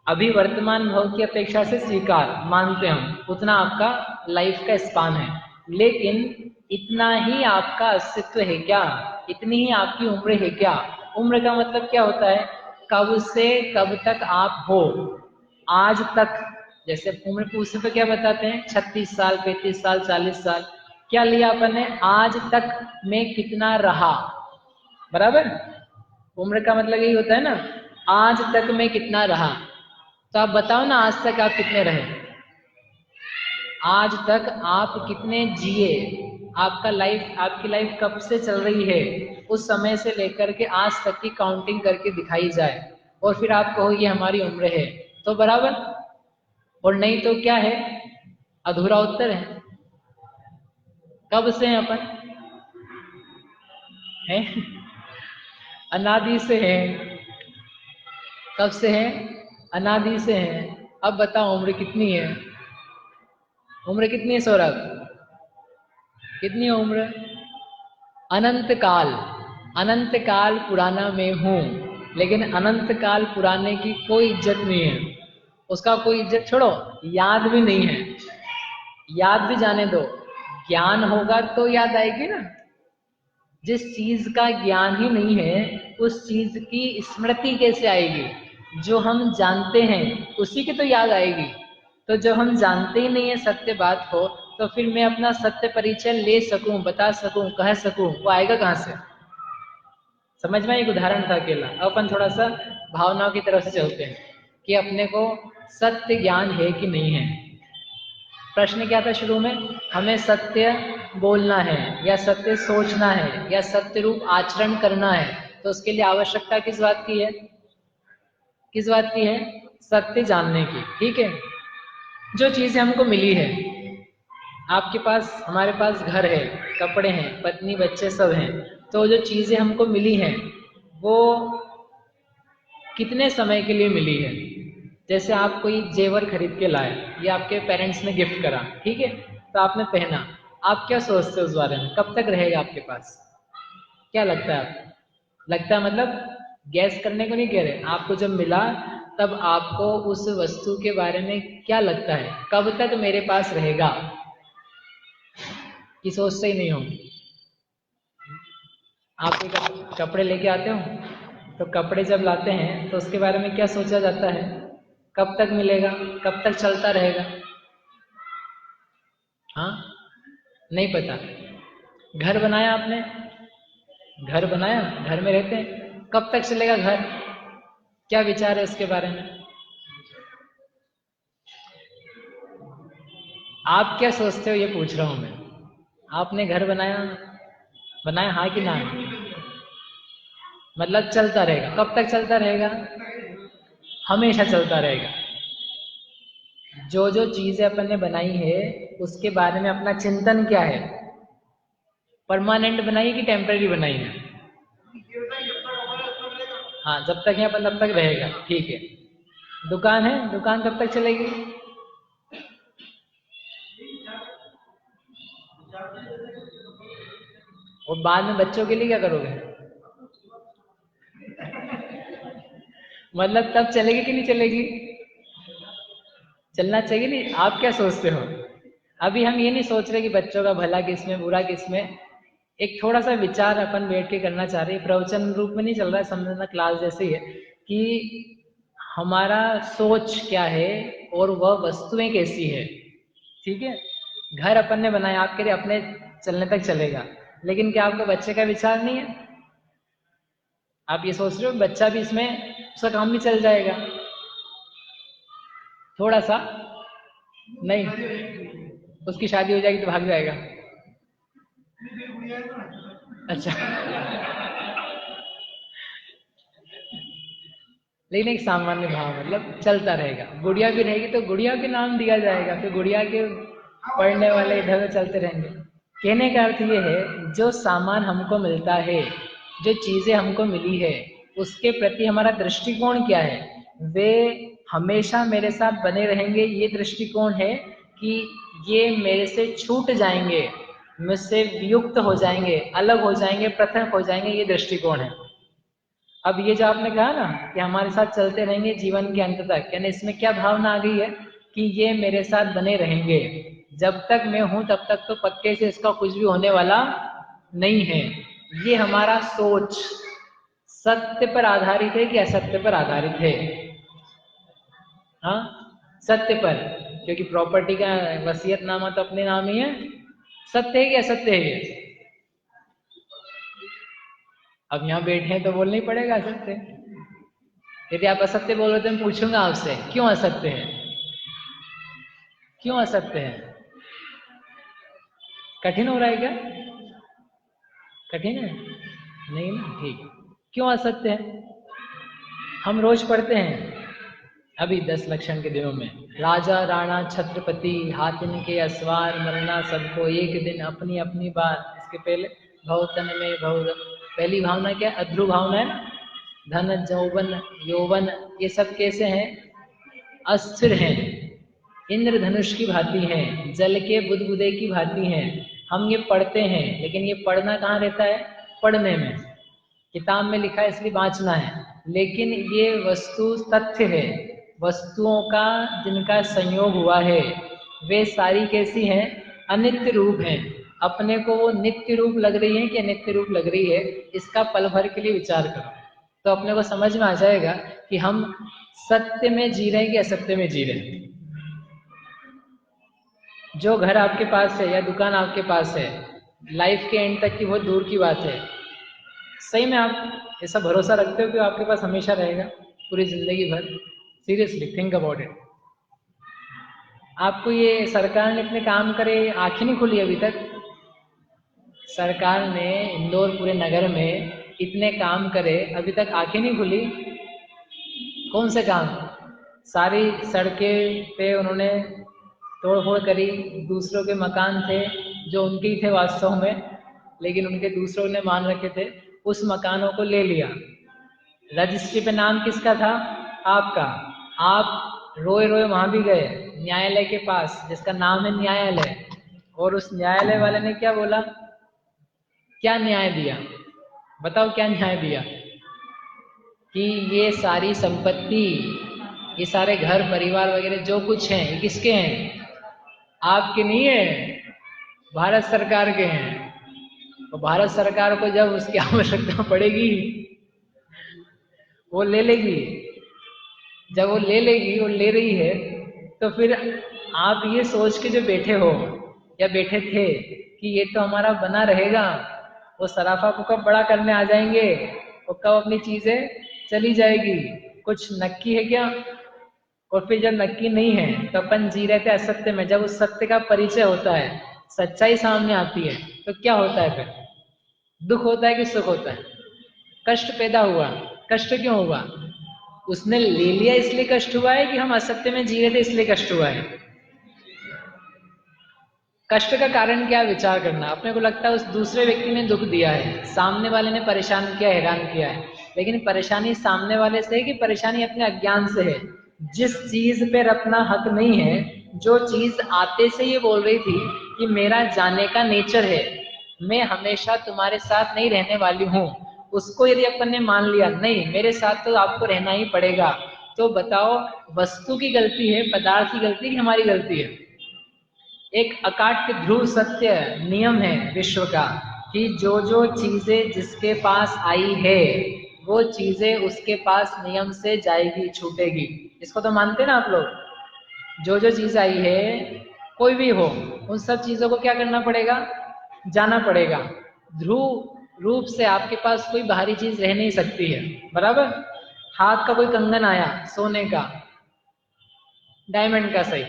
अभी वर्तमान भाव की अपेक्षा से स्वीकार मानते हम, उतना आपका लाइफ का स्पान है, लेकिन इतना ही आपका अस्तित्व है क्या? इतनी ही आपकी उम्र है क्या? उम्र का मतलब क्या होता है? कब से कब तक आप हो, आज तक। जैसे उम्र पूछने पे क्या बताते हैं? 36 साल, 35 साल, 40 साल। क्या लिया अपन ने? आज तक मैं कितना रहा, बराबर। उम्र का मतलब यही होता है ना, आज तक मैं कितना रहा। तो आप बताओ ना, आज तक आप कितने रहे, आज तक आप कितने जिए, आपका लाइफ, आपकी लाइफ कब से चल रही है, उस समय से लेकर के आज तक की काउंटिंग करके दिखाई जाए, और फिर आप कहो ये हमारी उम्र है, तो बराबर। और नहीं तो क्या है? अधूरा उत्तर है। कब से हैं अपन? हैं? अनादि से हैं। कब से हैं? अनादि से हैं। अब बताओ उम्र कितनी है? उम्र कितनी है सौरभ? कितनी है उम्र? अनंत काल, अनंत काल पुराना मैं हूं, लेकिन अनंत काल पुराने की कोई इज्जत नहीं है, उसका कोई इज्जत छोड़ो, याद भी नहीं है। याद भी जाने दो, ज्ञान होगा तो याद आएगी ना। जिस चीज का ज्ञान ही नहीं है उस चीज की स्मृति कैसे आएगी? जो हम जानते हैं उसी की तो याद आएगी। तो जब हम जानते ही नहीं है सत्य बात को, तो फिर मैं अपना सत्य परिचय ले सकूं, बता सकूं, कह सकूं, वो आएगा कहां से? समझ में? एक उदाहरण था अकेला। अब अपन थोड़ा सा भावनाओं की तरफ से चलते हैं कि अपने को सत्य ज्ञान है कि नहीं है। प्रश्न क्या था शुरू में? हमें सत्य बोलना है या सत्य सोचना है या सत्य रूप आचरण करना है, तो उसके लिए आवश्यकता किस बात की है? किस बात की है? सत्य जानने की। ठीक है, जो चीजें हमको मिली है, आपके पास, हमारे पास घर है, कपड़े हैं, पत्नी बच्चे सब हैं, तो जो चीजें हमको मिली हैं वो कितने समय के लिए मिली है? जैसे आप कोई जेवर खरीद के लाए या आपके पेरेंट्स ने गिफ्ट करा, ठीक है, तो आपने पहना, आप क्या सोचते हो उस बारे में? कब तक रहेगा आपके पास? क्या लगता है आपको? लगता है मतलब गैस करने को नहीं कह रहे, आपको जब मिला तब आपको उस वस्तु के बारे में क्या लगता है, कब तक मेरे पास रहेगा? कि सोचते ही नहीं हो? आप कोई कपड़े लेके आते हो, तो कपड़े जब लाते हैं तो उसके बारे में क्या सोचा जाता है? कब तक मिलेगा, कब तक चलता रहेगा? हाँ, नहीं पता। घर बनाया आपने, घर बनाया, घर में रहते हैं, कब तक चलेगा घर? क्या विचार है उसके बारे में? आप क्या सोचते हो ये पूछ रहा हूं मैं। आपने घर बनाया, बनाया हाँ कि ना? मतलब चलता रहेगा, कब तक चलता रहेगा? हमेशा चलता रहेगा। जो जो चीजें अपन ने बनाई है उसके बारे में अपना चिंतन क्या है? परमानेंट बनाई कि टेम्पररी बनाई है? हाँ, जब तक है अपन तब तक रहेगा, ठीक है। दुकान है, दुकान कब तक चलेगी? और बाद में बच्चों के लिए क्या करोगे? मतलब तब चलेगी कि नहीं चलेगी? चलना चाहिए नहीं? आप क्या सोचते हो? अभी हम ये नहीं सोच रहे कि बच्चों का भला किसमें, बुरा किसमें। एक थोड़ा सा विचार अपन बैठ के करना चाह रहे हैं, प्रवचन रूप में नहीं चल रहा है, समझना क्लास जैसे ही है कि हमारा सोच क्या है और वह वस्तुएं कैसी है। ठीक है, घर अपन ने बनाया, आपके लिए अपने चलने तक चलेगा, लेकिन क्या आपको बच्चे का विचार नहीं है? आप ये सोच रहे हो बच्चा भी इसमें, उसका काम भी चल जाएगा थोड़ा सा? नहीं, उसकी शादी हो जाएगी तो भाग जाएगा। अच्छा। लेकिन एक सामान्य भाव, मतलब चलता रहेगा। गुड़िया भी रहेगी तो गुड़िया के नाम दिया जाएगा, फिर गुड़िया के पढ़ने वाले इधर उधर चलते रहेंगे। कहने का अर्थ ये है, जो सामान हमको मिलता है, जो चीजें हमको मिली है, उसके प्रति हमारा दृष्टिकोण क्या है? वे हमेशा मेरे साथ बने रहेंगे, ये दृष्टिकोण है कि ये मेरे से छूट जाएंगे, मुझसे वियुक्त हो जाएंगे, अलग हो जाएंगे, पृथक हो जाएंगे, ये दृष्टिकोण है। अब ये जो आपने कहा ना कि हमारे साथ चलते रहेंगे जीवन के अंत तक, यानी इसमें क्या भावना आ गई है कि ये मेरे साथ बने रहेंगे, जब तक मैं हूं तब तक तो पक्के से इसका कुछ भी होने वाला नहीं है। ये हमारा सोच सत्य पर आधारित है कि असत्य पर आधारित है? हाँ, सत्य पर, क्योंकि प्रॉपर्टी का वसीयतनामा तो अपने नाम ही है। सत्य है कि असत्य है ये? अब यहाँ बैठे हैं तो बोलना ही पड़ेगा असत्य। यदि आप असत्य बोल रहे तो मैं पूछूंगा आपसे क्यों असत्य है, क्यों असत्य है? कठिन हो रहा है क्या? कठिन है नहीं ना, ठीक। क्यों असत्य है? हम रोज पढ़ते हैं अभी 10 लक्षण के दिनों में, राजा राणा छत्रपति हाथिन के असवार मरना सबको एक दिन अपनी अपनी बार। इसके पहले भव तन में भव, पहली भावना क्या है? अध्रु भावना है ना। धन जौवन यौवन ये सब कैसे हैं? अस्थिर हैं, इंद्रधनुष की भांति हैं, जल के बुदबुदे की भांति हैं। हम ये पढ़ते हैं, लेकिन ये पढ़ना कहाँ रहता है? पढ़ने में, किताब में लिखा है इसलिए वांचना है, लेकिन ये वस्तु तथ्य है। वस्तुओं का जिनका संयोग हुआ है वे सारी कैसी हैं? अनित्य रूप हैं। अपने को वो नित्य रूप लग रही है कि अनित्य रूप लग रही है, इसका पल भर के लिए विचार करो तो अपने को समझ में आ जाएगा कि हम सत्य में जी रहे हैं कि असत्य में जी रहे हैं। जो घर आपके पास है या दुकान आपके पास है, लाइफ के एंड तक की बहुत दूर की बात है। सही में आप ऐसा भरोसा रखते हो कि आपके पास हमेशा रहेगा पूरी जिंदगी भर? Seriously think about it. आपको ये सरकार ने इतने काम करे, आंखें नहीं खुली अभी तक? सरकार ने इंदौर पूरे नगर में इतने काम करे, अभी तक आंखें नहीं खुली? कौन से काम? सारी सड़कें पे उन्होंने तोड़फोड़ करी, दूसरों के मकान थे जो उनके ही थे वास्तव में, लेकिन उनके दूसरों ने मान रखे थे, उस मकानों को ले लिया। रजिस्ट्री पे नाम किसका था? आपका। आप रोए रोए वहां भी गए न्यायालय के पास जिसका नाम है न्यायालय, और उस न्यायालय वाले ने क्या बोला? क्या न्याय दिया? बताओ क्या न्याय दिया? कि ये सारी संपत्ति, ये सारे घर परिवार वगैरह जो कुछ हैं, ये किसके हैं? आपके नहीं है, भारत सरकार के हैं। तो भारत सरकार को जब उसकी आवश्यकता पड़ेगी वो ले लेगी। जब वो ले लेगी और ले रही है, तो फिर आप ये सोच के जो बैठे हो या बैठे थे कि ये तो हमारा बना रहेगा, वो सराफा को कब बड़ा करने आ जाएंगे, वो कब अपनी चीजें चली जाएगी, कुछ नक्की है क्या? और फिर जब नक्की नहीं है तो अपन जी रहे थे असत्य में, जब उस सत्य का परिचय होता है, सच्चाई सामने आती है, तो क्या होता है फिर? दुख होता है कि सुख होता है? कष्ट पैदा हुआ। कष्ट क्यों हुआ? उसने ले लिया इसलिए कष्ट हुआ है कि हम असत्य में जी रहे थे इसलिए कष्ट हुआ है? कष्ट का कारण क्या विचार करना। अपने को लगता है उस दूसरे व्यक्ति ने दुख दिया है, सामने वाले ने परेशान किया, हैरान किया है, लेकिन परेशानी सामने वाले से है कि परेशानी अपने अज्ञान से है। जिस चीज पर अपना हक नहीं है, जो चीज आते से ये बोल रही थी कि मेरा जाने का नेचर है, मैं हमेशा तुम्हारे साथ नहीं रहने वाली हूँ, उसको यदि अपन ने मान लिया नहीं मेरे साथ तो आपको रहना ही पड़ेगा, तो बताओ वस्तु की गलती है, पदार्थ की गलती है कि हमारी गलती है? एक अकाट्य ध्रुव सत्य नियम है विश्व का कि जो जो चीजें जिसके पास आई है वो चीजें उसके पास नियम से जाएगी, छूटेगी। इसको तो मानते ना आप लोग? जो जो चीज आई है, कोई भी हो, उन सब चीजों को क्या करना पड़ेगा? जाना पड़ेगा। ध्रुव रूप से आपके पास कोई बाहरी चीज रह नहीं सकती है, बराबर? हाथ का कोई कंगन आया सोने का, डायमंड का सही,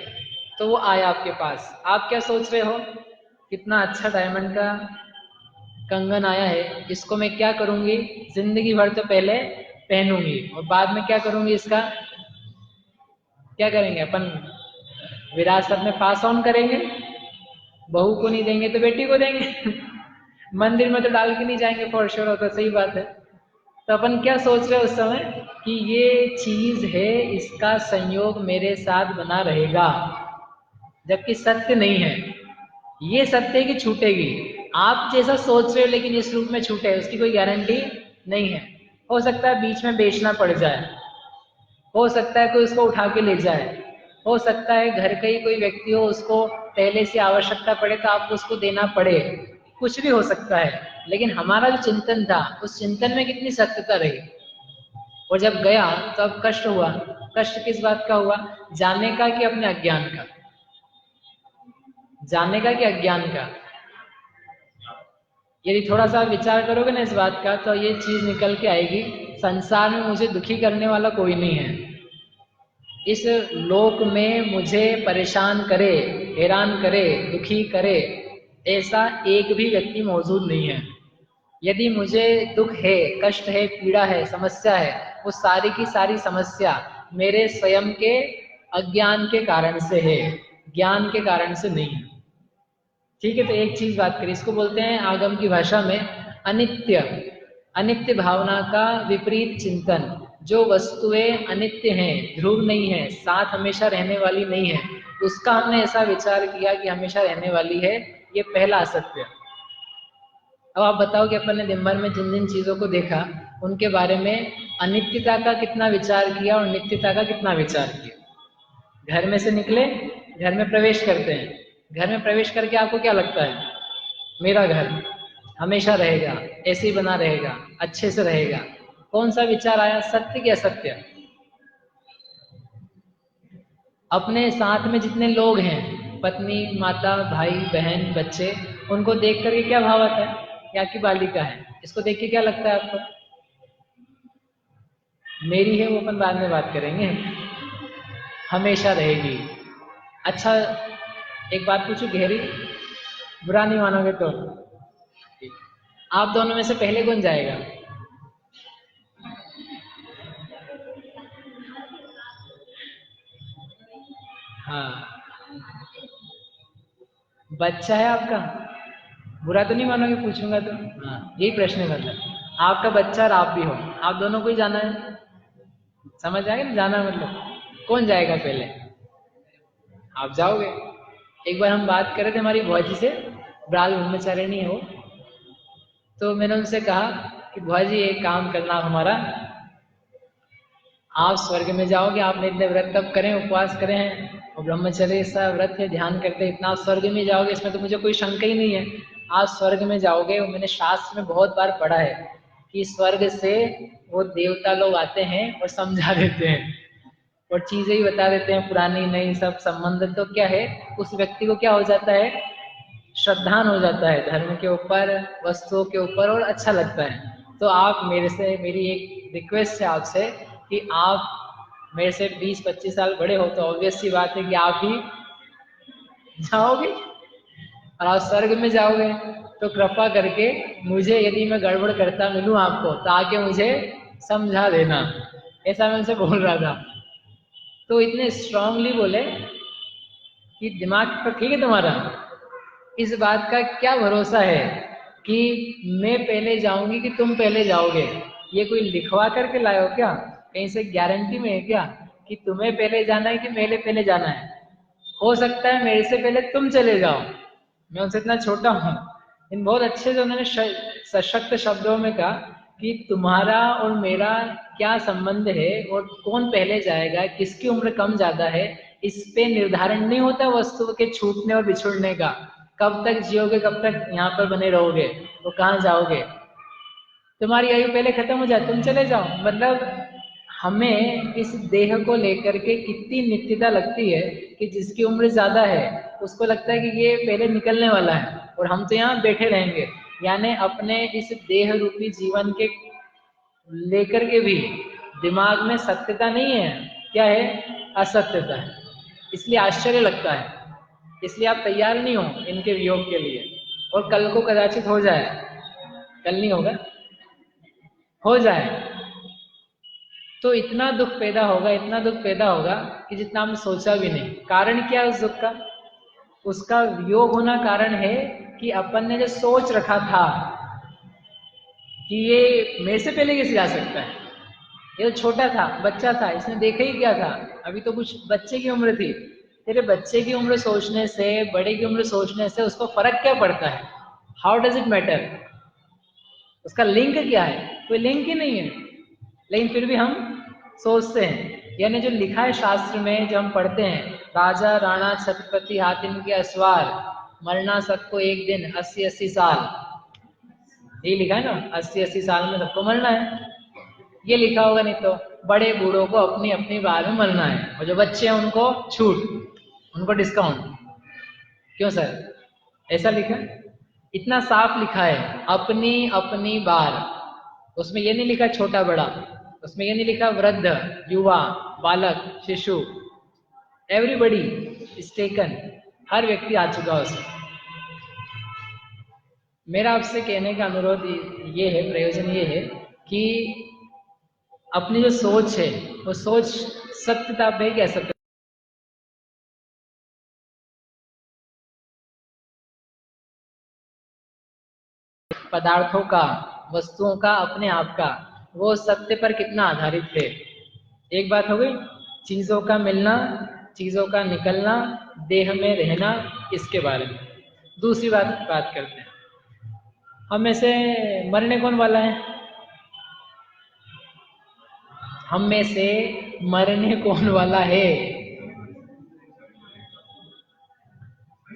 तो वो आया आपके पास, आप क्या सोच रहे हो? कितना अच्छा डायमंड का कंगन आया है, इसको मैं क्या करूंगी, जिंदगी भर तो पहले पहनूंगी और बाद में क्या करूंगी, इसका क्या करेंगे अपन? विरासत में पास ऑन करेंगे। बहू को नहीं देंगे तो बेटी को देंगे। मंदिर में तो डाल के नहीं जाएंगे फॉर श्योर, होता सही बात है। तो अपन क्या सोच रहे हैं उस समय कि ये चीज है, इसका संयोग मेरे साथ बना रहेगा, जबकि सत्य नहीं है। ये सत्य है कि छूटेगी। आप जैसा सोच रहे हो लेकिन इस रूप में छूटे, उसकी कोई गारंटी नहीं है। हो सकता है बीच में बेचना पड़ जाए, हो सकता है कोई उसको उठा के ले जाए, हो सकता है घर का ही कोई व्यक्ति हो उसको पहले से आवश्यकता पड़े तो आपको उसको देना पड़े, कुछ भी हो सकता है। लेकिन हमारा जो चिंतन था उस चिंतन में कितनी सत्यता रही, और जब गया तो अब कष्ट हुआ। कष्ट किस बात का हुआ? जानने का कि अपने अज्ञान का? जानने का कि अज्ञान का? यदि थोड़ा सा विचार करोगे ना इस बात का तो ये चीज निकल के आएगी, संसार में मुझे दुखी करने वाला कोई नहीं है। इस लोक में मुझे परेशान करे, हैरान करे, दुखी करे, ऐसा एक भी व्यक्ति मौजूद नहीं है। यदि मुझे दुख है, कष्ट है, पीड़ा है, समस्या है, वो सारी की सारी समस्या मेरे स्वयं के अज्ञान के कारण से है, ज्ञान के कारण से नहीं है। ठीक है, तो एक चीज बात करें, इसको बोलते हैं आगम की भाषा में अनित्य। अनित्य भावना का विपरीत चिंतन। जो वस्तुएं अनित्य हैं, ध्रुव नहीं है, साथ हमेशा रहने वाली नहीं है, उसका हमने ऐसा विचार किया कि हमेशा रहने वाली है, ये पहला असत्य। अब आप बताओ कि अपन ने दिन भर में जिन जिन चीजों को देखा उनके बारे में अनित्यता का कितना विचार किया और नित्यता का कितना विचार किया? घर में से निकले, घर में प्रवेश करते हैं, घर में प्रवेश करके आपको क्या लगता है? मेरा घर हमेशा रहेगा, ऐसे ही बना रहेगा, अच्छे से रहेगा। कौन सा विचार आया? सत्य कि असत्य? अपने साथ में जितने लोग हैं, पत्नी, माता, भाई, बहन, बच्चे, उनको देख करके क्या भाव आता है? क्या की बालिका है, इसको देख के क्या लगता है आपको? मेरी है, वो अपन बाद में बात करेंगे, हमेशा रहेगी। अच्छा, एक बात पूछू गहरी, बुरा नहीं मानोगे तो? आप दोनों में से पहले कौन जाएगा? हाँ, बच्चा है आपका, बुरा तो नहीं मानोगे पूछूंगा तो? हाँ, यही प्रश्न है, मतलब आपका बच्चा और आप भी हो, आप दोनों को ही जाना है। समझ आएगा ना जाना मतलब? कौन जाएगा पहले? आप जाओगे। एक बार हम बात कर रहे थे हमारी बुआ जी से, ब्राल ब्रह्मचारिणी है वो, तो मैंने उनसे कहा कि बुआ जी एक काम करना आप हमारा, आप स्वर्ग में जाओगे, आपने इतने व्रत तब करें, उपवास करें हैं और ब्रह्मचर्य सा व्रत है, ध्यान करते इतना, आप स्वर्ग में जाओगे, इसमें तो मुझे कोई शंका ही नहीं है। आप स्वर्ग में जाओगे, और मैंने शास्त्र में बहुत बार पढ़ा है कि स्वर्ग से वो देवता लोग आते हैं और समझा देते हैं और चीजें ही बता देते हैं पुरानी नई सब संबंध, तो क्या है उस व्यक्ति को क्या हो जाता है, श्रद्धान हो जाता है धर्म के ऊपर, वस्तुओं के ऊपर, और अच्छा लगता है। तो आप मेरे से, मेरी एक रिक्वेस्ट है आपसे कि आप मेरे से 20-25 साल बड़े हो, तो ऑब्वियस सी बात है कि आप ही जाओगे और आप स्वर्ग में जाओगे। तो कृपा करके मुझे, यदि मैं गड़बड़ करता मिलूं आपको, तो आके मुझे समझा देना। ऐसा मैं उनसे बोल रहा था। तो इतने स्ट्रांगली बोले कि दिमाग तो ठीक है तुम्हारा, इस बात का क्या भरोसा है कि मैं पहले जाऊंगी कि तुम पहले जाओगे? ये कोई लिखवा करके लाए हो क्या? कहीं से गारंटी में है क्या कि तुम्हें पहले जाना है कि मेरे पहले जाना है? हो सकता है मेरे से पहले तुम चले जाओ, मैं उनसे इतना छोटा हूँ। इन बहुत अच्छे से उन्होंने सशक्त शब्दों में कहा कि तुम्हारा और मेरा क्या संबंध है और कौन पहले जाएगा, किसकी उम्र कम ज्यादा है, इस पे निर्धारण नहीं होता वस्तु के छूटने और बिछुड़ने का। कब तक जियोगे, कब तक यहाँ पर बने रहोगे, तो कहाँ जाओगे? तुम्हारी आयु पहले खत्म हो जाए, तुम चले जाओ। मतलब हमें इस देह को लेकर के कितनी नित्यता लगती है कि जिसकी उम्र ज्यादा है उसको लगता है कि ये पहले निकलने वाला है और हम तो यहाँ बैठे रहेंगे। यानी अपने इस देह रूपी जीवन के लेकर के भी दिमाग में सत्यता नहीं है, क्या है, असत्यता है। इसलिए आश्चर्य लगता है, इसलिए आप तैयार नहीं हो इनके वियोग के लिए। और कल को कदाचित हो जाए, कल नहीं होगा, हो जाए तो इतना दुख पैदा होगा, इतना दुख पैदा होगा कि जितना हमने सोचा भी नहीं। कारण क्या है उस दुख का? उसका वियोग होना कारण है कि अपन ने जो सोच रखा था कि ये मेरे से पहले कैसे जा सकता है, ये तो छोटा था, बच्चा था, इसने देखा ही क्या था, अभी तो कुछ बच्चे की उम्र थी। तेरे बच्चे की उम्र सोचने से, बड़े की उम्र सोचने से उसको फर्क क्या पड़ता है? How does it matter? उसका लिंक क्या है? कोई लिंक ही नहीं है। लेकिन फिर भी हम सोचते हैं। यानी जो लिखा है शास्त्र में, जो हम पढ़ते हैं, राजा राणा छत्रपति हाथ इनके असवार, मरना सबको एक दिन 80-80 साल, ये लिखा है ना, 80-80 साल में सबको मरना है। ये लिखा होगा नहीं तो बड़े बूढ़ों को अपनी अपनी बार में मरना है, और जो बच्चे हैं उनको छूट, उनको डिस्काउंट। क्यों सर, ऐसा लिखा है? इतना साफ लिखा है, अपनी अपनी बार। उसमें ये नहीं लिखा छोटा बड़ा, उसमें ये नहीं लिखा वृद्ध, युवा, बालक, शिशु, एवरीबडी इज टेकन, हर व्यक्ति आ चुका है उसमें। मेरा आपसे कहने का अनुरोध ये है, प्रयोजन ये है कि अपनी जो सोच है वो सोच सत्यता पे कि असत्य पदार्थों का, वस्तुओं का, अपने आप का, वो सत्य पर कितना आधारित है। एक बात हो गई, चीजों का मिलना, चीजों का निकलना, देह में रहना, इसके बारे में। दूसरी बात करते हैं, हम में से मरने कौन वाला है? हम में से मरने कौन वाला है?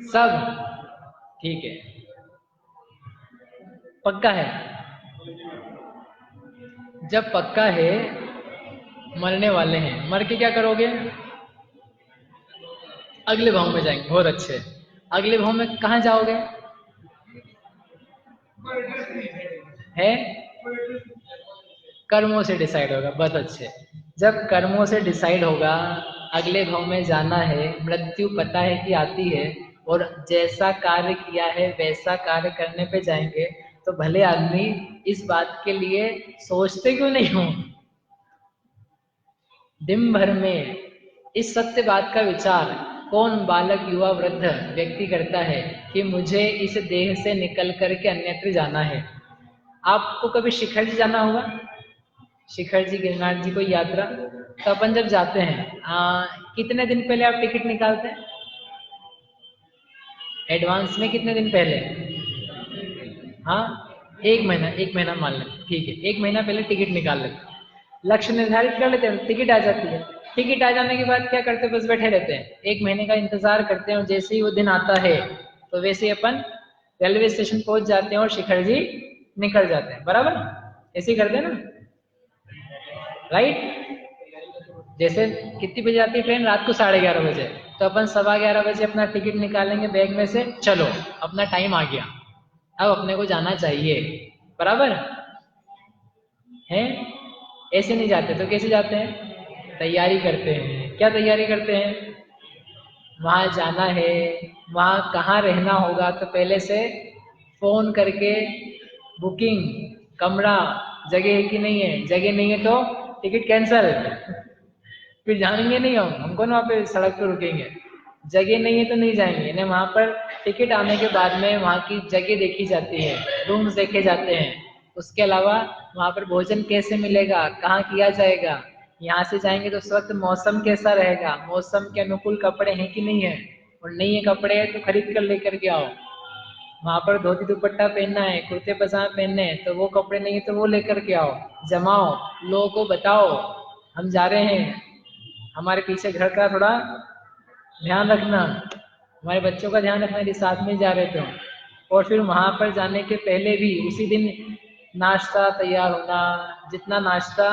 सब? ठीक है, पक्का है? जब पक्का है मरने वाले हैं, मर के क्या करोगे? अगले भाव में जाएंगे। बहुत अच्छे, अगले भाव में कहाँ जाओगे? है कर्मों से डिसाइड होगा। बहुत अच्छे, जब कर्मों से डिसाइड होगा अगले भाव में जाना है, मृत्यु पता है कि आती है, और जैसा कार्य किया है वैसा कार्य करने पे जाएंगे, तो भले आदमी इस बात के लिए सोचते क्यों नहीं हो? दिन भर में इस सत्य बात का विचार कौन बालक, युवा, वृद्ध व्यक्ति करता है कि मुझे इस देह से निकल करके अन्यत्र जाना है? आपको कभी शिखर जी जाना होगा, शिखर जी, गिरनार जी, कोई यात्रा, तो अपन जब जाते हैं कितने दिन पहले आप टिकट निकालते हैं? एडवांस में कितने दिन पहले? हाँ, एक महीना, एक महीना मान लें, ठीक है, एक महीना पहले टिकट निकाल लेते हैं, लक्ष्य निर्धारित कर लेते हैं, टिकट आ जाती है। टिकट आ जाने के बाद क्या करते हैं? बस बैठे रहते हैं, एक महीने का इंतजार करते हैं, और जैसे ही वो दिन आता है तो वैसे ही अपन रेलवे स्टेशन पहुंच जाते हैं और शिखर जी निकल जाते हैं। बराबर ऐसे ही करते हैं ना, राइट? जैसे कितनी बजे आती है ट्रेन? रात को 11:30 बजे। तो अपन 11:15 बजे अपना टिकट निकालेंगे बैग में से, चलो अपना टाइम आ गया, अब अपने को जाना चाहिए, बराबर है। ऐसे नहीं जाते तो कैसे जाते हैं? तैयारी करते हैं। क्या तैयारी करते हैं? वहाँ जाना है, वहाँ कहाँ रहना होगा, तो पहले से फोन करके बुकिंग, कमरा, जगह है कि नहीं है, जगह नहीं है तो टिकट कैंसल, फिर जाएंगे नहीं हमको ना वहाँ पे सड़क पे रुकेंगे, जगह नहीं है तो नहीं जाएंगे। यानी वहाँ पर टिकट आने के बाद में वहाँ की जगह देखी जाती है, रूम्स देखे जाते हैं, उसके अलावा वहाँ पर भोजन कैसे मिलेगा, कहाँ किया जाएगा, यहाँ से जाएंगे तो उस वक्त मौसम कैसा रहेगा, मौसम के अनुकूल कपड़े हैं कि नहीं है, और नहीं है कपड़े तो खरीद कर लेकर के आओ। वहाँ पर धोती दुपट्टा पहनना है, कुर्ते पजामे पहनने हैं, तो वो कपड़े नहीं है तो वो लेकर के आओ, जमाओ, लोगों को बताओ हम जा रहे हैं, हमारे पीछे घर का थोड़ा ध्यान रखना, हमारे बच्चों का ध्यान रखना यदि साथ में जा रहे थे। और फिर वहाँ पर जाने के पहले भी उसी दिन नाश्ता तैयार होना, जितना नाश्ता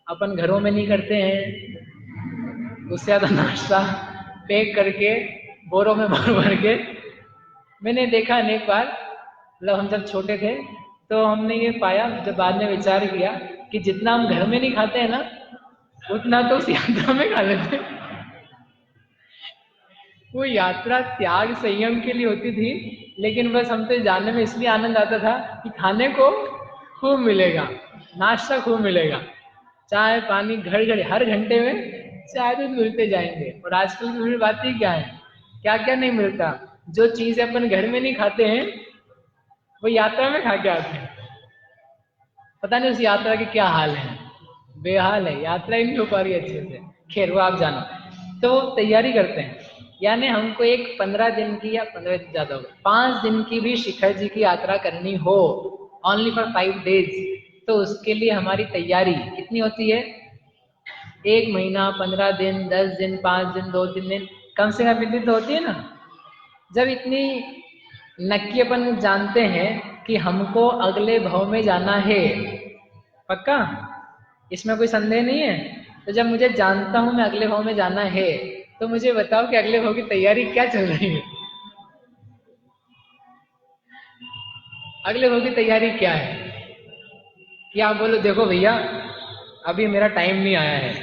अपन घरों में नहीं करते हैं उससे ज़्यादा नाश्ता पैक करके बोरों में भर भर के। मैंने देखा अनेक बार, मतलब हम जब छोटे थे तो हमने ये पाया, जब बाद में विचार किया कि जितना हम घर में नहीं खाते हैं ना उतना तो उस यात्रा में खा लेते हैं। वो यात्रा त्याग संयम के लिए होती थी, लेकिन बस हम तो जाने में इसलिए आनंद आता था कि खाने को खूब मिलेगा, नाश्ता खूब मिलेगा, चाय पानी घर घर हर घंटे में चाय दूध मिलते जाएंगे। और आजकल की भीड़ बात ही क्या है, क्या क्या नहीं मिलता, जो चीजें अपन घर में नहीं खाते हैं वो यात्रा में खा के आते हैं। पता नहीं उस यात्रा के क्या हाल है, बेहाल है, यात्रा ही नहीं हो पा रही अच्छे से। खैर वो आप जानो। तो तैयारी करते हैं, यानी हमको एक 15 दिन की, या 15 दिन ज्यादा होगा, 5 दिन की भी शिखर जी की यात्रा करनी हो, ओनली फॉर 5 days, तो उसके लिए हमारी तैयारी कितनी होती है? 1 महीना, 15 दिन, 10 दिन, 5 दिन, 2-3 दिन, कम से कम इतनी तो होती है ना। जब इतनी नक्की अपन जानते हैं कि हमको अगले भाव में जाना है, पक्का, इसमें कोई संदेह नहीं है। तो जब मुझे जानता हूं मैं अगले भाव में जाना है, तो मुझे बताओ कि अगले भाव की तैयारी क्या चल रही है? अगले भाव की तैयारी क्या है? कि आप बोलो देखो भैया अभी मेरा टाइम नहीं आया है,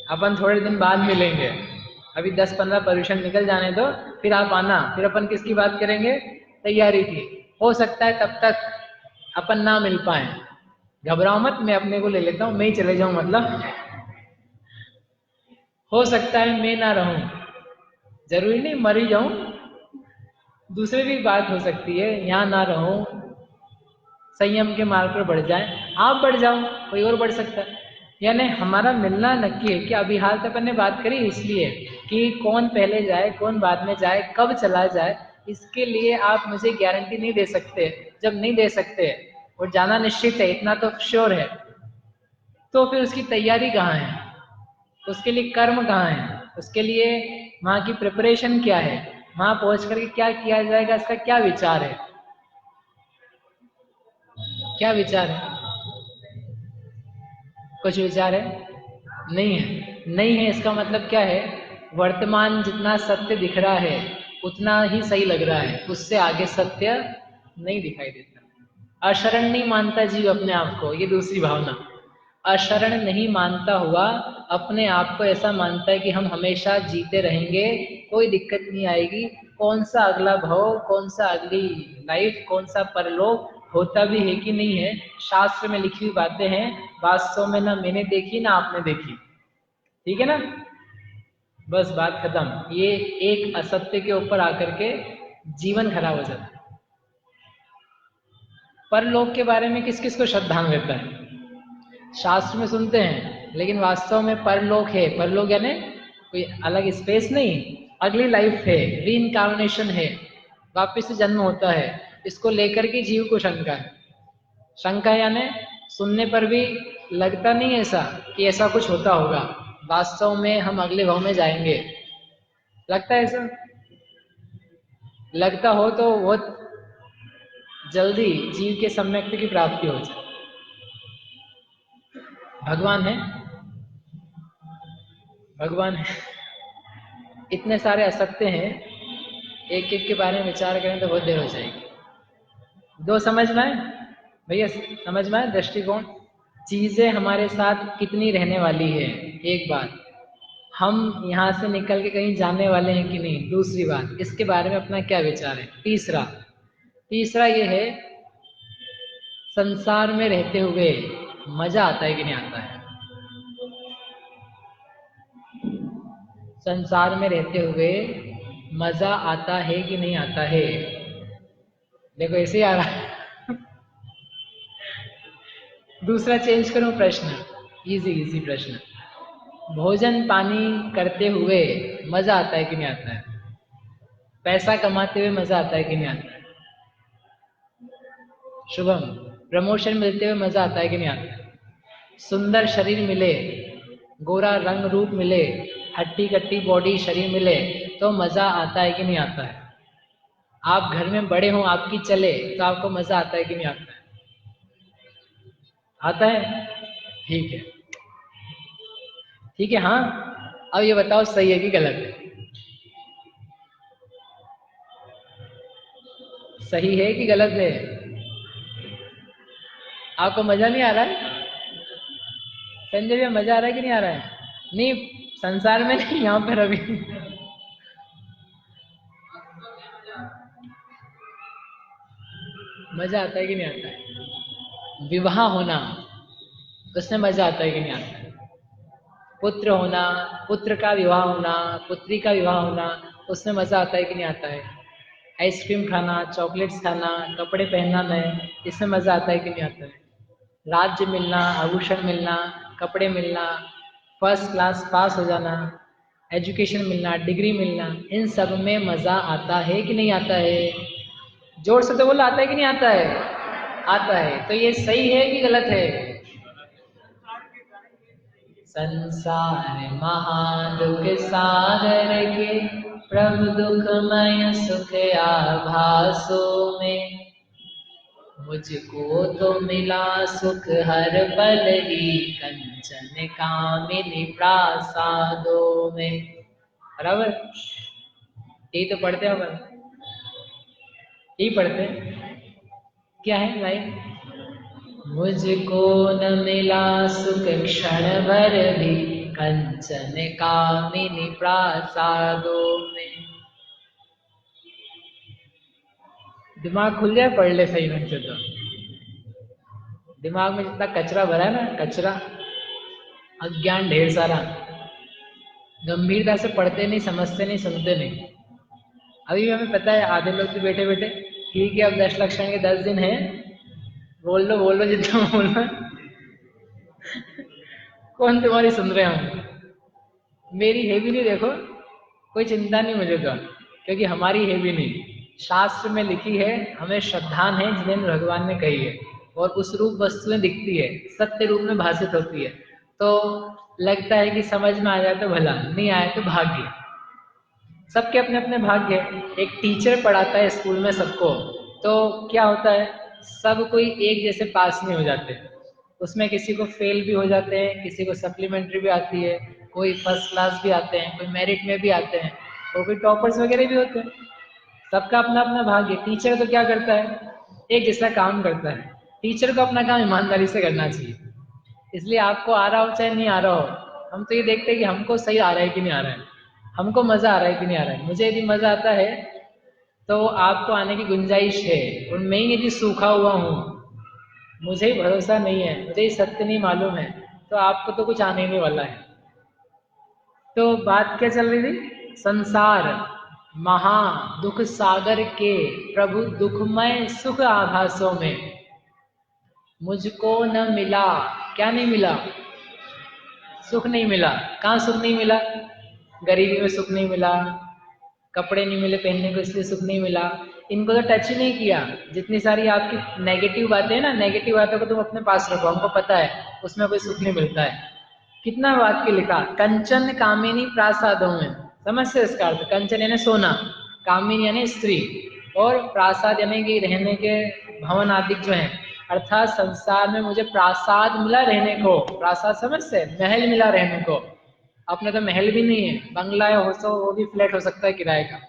अपन थोड़े दिन बाद मिलेंगे, अभी 10-15 पर्यूषण निकल जाने दो, फिर आप आना, फिर अपन किसकी बात करेंगे? तैयारी की। हो सकता है तब तक अपन ना मिल पाए, घबराओ मत, मैं अपने को ले लेता हूँ, मैं ही चले जाऊं, मतलब हो सकता है मैं ना रहूं, जरूरी नहीं मर ही जाऊं, दूसरे भी बात हो सकती है, यहाँ ना रहूं, संयम के मार्ग पर बढ़ जाए, आप बढ़ जाओ, कोई और बढ़ सकता है। यानी हमारा मिलना नक्की है कि अभी हाल तक अपन ने बात करी इसलिए कि कौन पहले जाए कौन बाद में जाए, कब चला जाए, इसके लिए आप मुझे गारंटी नहीं दे सकते। जब नहीं दे सकते और जाना निश्चित है, इतना तो श्योर है, तो फिर उसकी तैयारी कहाँ है, उसके लिए कर्म कहाँ है, उसके लिए वहाँ की प्रिपरेशन क्या है, वहाँ पहुँच करके क्या किया जाएगा, इसका क्या विचार है? क्या विचार है? कुछ विचार है? नहीं है। नहीं है इसका मतलब क्या है? वर्तमान जितना सत्य दिख रहा है उतना ही सही लग रहा है, उससे आगे सत्य नहीं दिखाई देता। अशरण नहीं मानता जीव अपने आप को, ये दूसरी भावना। अशरण नहीं मानता हुआ अपने आप को ऐसा मानता है कि हम हमेशा जीते रहेंगे, कोई दिक्कत नहीं आएगी, कौन सा अगला भव, कौन सा अगली लाइफ, कौन सा परलोक होता भी है कि नहीं है, शास्त्र में लिखी हुई बातें हैं, वास्तव में ना मैंने देखी ना आपने देखी, ठीक है ना, बस बात खत्म। ये एक असत्य के ऊपर आकर के जीवन खराब हो जाता है। परलोक के बारे में किस किस को श्रद्धांग रहता है? शास्त्र में सुनते हैं, लेकिन वास्तव में परलोक है, परलोक यानी कोई अलग स्पेस नहीं, अगली लाइफ है, रीइंकार्नेशन है, वापस से जन्म होता है, इसको लेकर के जीव को शंका है। शंका यानी सुनने पर भी लगता नहीं ऐसा कि ऐसा कुछ होता होगा, वास्तव में हम अगले भाव में जाएंगे, लगता है ऐसा? लगता हो तो बहुत जल्दी जीव के सम्यक्त की प्राप्ति हो जाए। भगवान है, भगवान इतने सारे असत्य हैं, एक एक के बारे में विचार करें तो बहुत देर हो जाएगी। दो समझ में आए भैया, समझ में आए दृष्टिकोण, चीजें हमारे साथ कितनी रहने वाली है, एक बात, हम यहाँ से निकल के कहीं जाने वाले हैं कि नहीं, दूसरी बात, इसके बारे में अपना क्या विचार है। तीसरा ये है, संसार में रहते हुए मजा आता है कि नहीं आता है। संसार में रहते हुए मजा आता है कि नहीं आता है। देखो ऐसे ही आ रहा है। दूसरा चेंज करूं प्रश्न, इजी प्रश्न, भोजन पानी करते हुए मजा आता है कि नहीं आता है। पैसा कमाते हुए मजा आता है कि नहीं आता है। शुभम, प्रमोशन मिलते हुए मजा आता है कि नहीं आता है। सुंदर शरीर मिले, गोरा रंग रूप मिले, हट्टी कट्टी बॉडी शरीर मिले तो मजा आता है कि नहीं आता है। आप घर में बड़े हों, आपकी चले तो आपको मजा आता है कि नहीं आता है। आता है, ठीक है ठीक है। हाँ, अब ये बताओ सही है कि गलत है। सही है कि गलत है। आपको मजा नहीं आ रहा है संजय भैया, मजा आ रहा है कि नहीं आ रहा है। नहीं, संसार में नहीं, यहाँ पर अभी। मजा आता है कि नहीं आता है। विवाह होना, उसमें मजा आता है कि नहीं आता है। पुत्र होना, पुत्र का विवाह होना, पुत्री का विवाह होना, उसमें मजा आता है कि नहीं आता है। आइसक्रीम खाना, चॉकलेट्स खाना, कपड़े पहनना नए, इसमें मजा आता है कि नहीं आता है। राज्य मिलना, आभूषण मिलना, कपड़े मिलना, फर्स्ट क्लास पास हो जाना, एजुकेशन मिलना, डिग्री मिलना, इन सब में मजा आता है कि नहीं आता है। जोर से तो बोलो, आता है कि नहीं आता है। आता है, तो ये सही है कि गलत है। संसार महादुख सागर के, प्रभु दुखमय सुख आभासो में, मुझको तो मिला सुख हर पल ही, कंचन कामिनी प्रासादों में। बराबर, यही तो पढ़ते हैं अपन, यही पढ़ते हैं। क्या है भाई, मुझको न मिला सुख क्षण भर भी, कंचन कामिनी प्रासादों में। दिमाग खुल जाए, पढ़ ले सही ढंग से। तो दिमाग में जितना कचरा भरा है ना, कचरा, अज्ञान ढेर सारा, गंभीरता से पढ़ते नहीं, समझते नहीं, सुनते नहीं। अभी भी हमें पता है, आधे लोग तो बैठे बैठे ठीक है, अब 10 लक्षण के 10 दिन है, बोल लो जितना बोलना। कौन तुम्हारी सुन रहे हो, मेरी है भी नहीं। देखो, कोई चिंता नहीं मुझे तो, क्योंकि हमारी है भी नहीं। शास्त्र में लिखी है, हमें श्रद्धान है जिन्हें भगवान ने कही है, और उस रूप वस्तुएं दिखती है, सत्य रूप में भाषित होती है। तो लगता है कि समझ में आ जाए तो भला, नहीं आए तो भाग्य। सबके अपने अपने भाग्य है। एक टीचर पढ़ाता है स्कूल में सबको, तो क्या होता है, सब कोई एक जैसे पास नहीं हो जाते, उसमें किसी को फेल भी हो जाते हैं, किसी को सप्लीमेंट्री भी आती है, कोई फर्स्ट क्लास भी आते हैं, कोई मेरिट में भी आते हैं, और कोई टॉपर्स वगैरह भी होते हैं। सबका अपना अपना भाग्य। टीचर तो क्या करता है, एक जैसा काम करता है। टीचर को अपना काम ईमानदारी से करना चाहिए। इसलिए आपको आ रहा हो चाहे नहीं आ रहा हो, हम तो ये देखते हैं कि हमको सही आ रहा है कि नहीं आ रहा है, हमको मजा आ रहा है कि नहीं आ रहा है। मुझे यदि मजा आता है तो आपको आने की गुंजाइश है, और मैं ही यदि सूखा हुआ हूँ, मुझे ही भरोसा नहीं है, मुझे ही सत्य नहीं मालूम है, तो आपको तो कुछ आने नहीं वाला है। तो बात क्या चल रही थी, संसार महा दुख सागर के, प्रभु दुखमय सुख आभासों में, मुझको न मिला। क्या नहीं मिला, सुख नहीं मिला। कहाँ सुख नहीं मिला, गरीबी में सुख नहीं मिला, कपड़े नहीं मिले पहनने को इसलिए सुख नहीं मिला, इनको तो टच ही नहीं किया। जितनी सारी आपकी नेगेटिव बातें हैं ना, नेगेटिव बातों को तुम अपने पास रखो, हमको पता है उसमें कोई सुख नहीं मिलता है। कितना वाक्य लिखा, कंचन कामिनी प्रासादों में, समझ से इसका अर्थ, कंचन यानी सोना, कामिनी यानी स्त्री, और प्रासाद यानी कि रहने के भवन आदि जो हैं, अर्थात संसार में मुझे प्रासाद मिला रहने को। प्रासाद समझ से, महल मिला रहने को, अपने तो महल भी नहीं है, बंगला हो सो वो भी फ्लैट हो सकता है किराए का।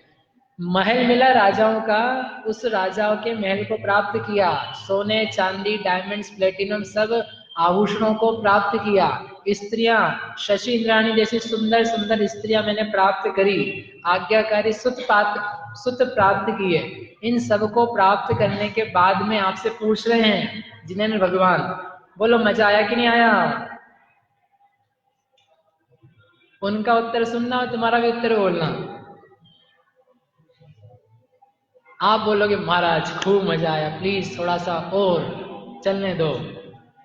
महल मिला राजाओं का, उस राजाओं के महल को प्राप्त किया, सोने चांदी डायमंड्स प्लेटिनम सब आभूषणों को प्राप्त किया, स्त्रियां शशि इंद्राणी जैसी सुंदर सुंदर स्त्रियां मैंने प्राप्त करी, आज्ञाकारी सुत प्राप्त किए। इन सब को प्राप्त करने के बाद में आपसे पूछ रहे हैं जिन्हें भगवान, बोलो मजा आया कि नहीं आया? उनका उत्तर सुनना और तुम्हारा भी उत्तर बोलना। आप बोलोगे महाराज खूब मजा आया, प्लीज थोड़ा सा और चलने दो,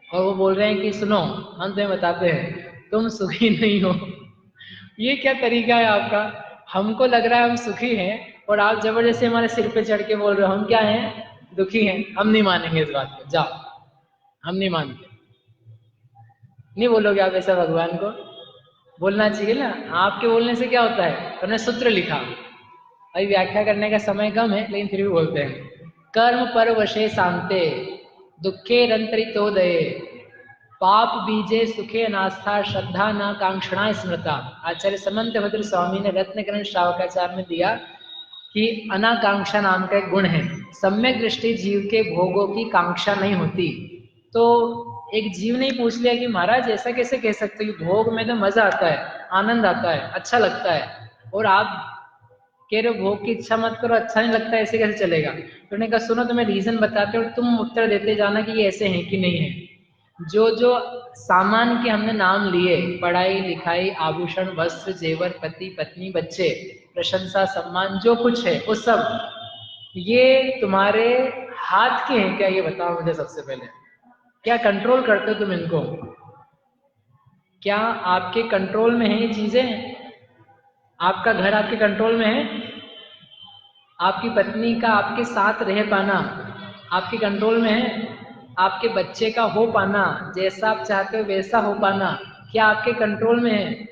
और वो बोल रहे हैं कि सुनो हम तुम्हें बताते हैं तुम सुखी नहीं हो। ये क्या तरीका है आपका? हमको लग रहा है हम सुखी हैं और आप जबरदस्ती हमारे सिर पे चढ़ के बोल रहे हो हम क्या हैं? दुखी हैं। हम नहीं मानेंगे इस बात को, जाओ हम नहीं मानते। नहीं बोलोगे आप ऐसा भगवान को? बोलना चाहिए ना। आपके बोलने से क्या होता है? उन्होंने सूत्र लिखा, अभी व्याख्या करने का समय कम है लेकिन फिर भी बोलते हैं। कर्म पर वशे शांते दुखे रंतरितोदये पाप बीजे सुखे नास्था श्रद्धा न कांक्षणा स्मृता। आचार्य समंत भद्र स्वामी ने रत्नकरण श्रावकाचार्य में दिया कि अनाकांक्षा नाम का एक गुण है, सम्यक दृष्टि जीव के भोगों की कांक्षा नहीं होती। तो एक जीव ने पूछ लिया कि महाराज ऐसा कैसे कह सकते हो, भोग में तो मजा आता है, आनंद आता है, अच्छा लगता है, और आप कह रहे हो भोग की इच्छा मत करो, अच्छा नहीं लगता, ऐसे कैसे चलेगा? तो उन्होंने कहा सुनो तुम्हें रीजन बताते हो, तुम उत्तर देते जाना कि ये ऐसे हैं कि नहीं है। जो जो सामान के हमने नाम लिए, पढ़ाई लिखाई आभूषण वस्त्र जेवर पति पत्नी बच्चे प्रशंसा सम्मान जो कुछ है वो सब ये तुम्हारे हाथ के हैं क्या? ये बताओ मुझे सबसे पहले, क्या कंट्रोल करते हो तुम इनको? क्या आपके कंट्रोल में है ये चीजें? आपका घर आपके कंट्रोल में है? आपकी पत्नी का आपके साथ रह पाना आपके कंट्रोल में है? आपके बच्चे का हो पाना, जैसा आप चाहते हो वैसा हो पाना, क्या आपके कंट्रोल में है?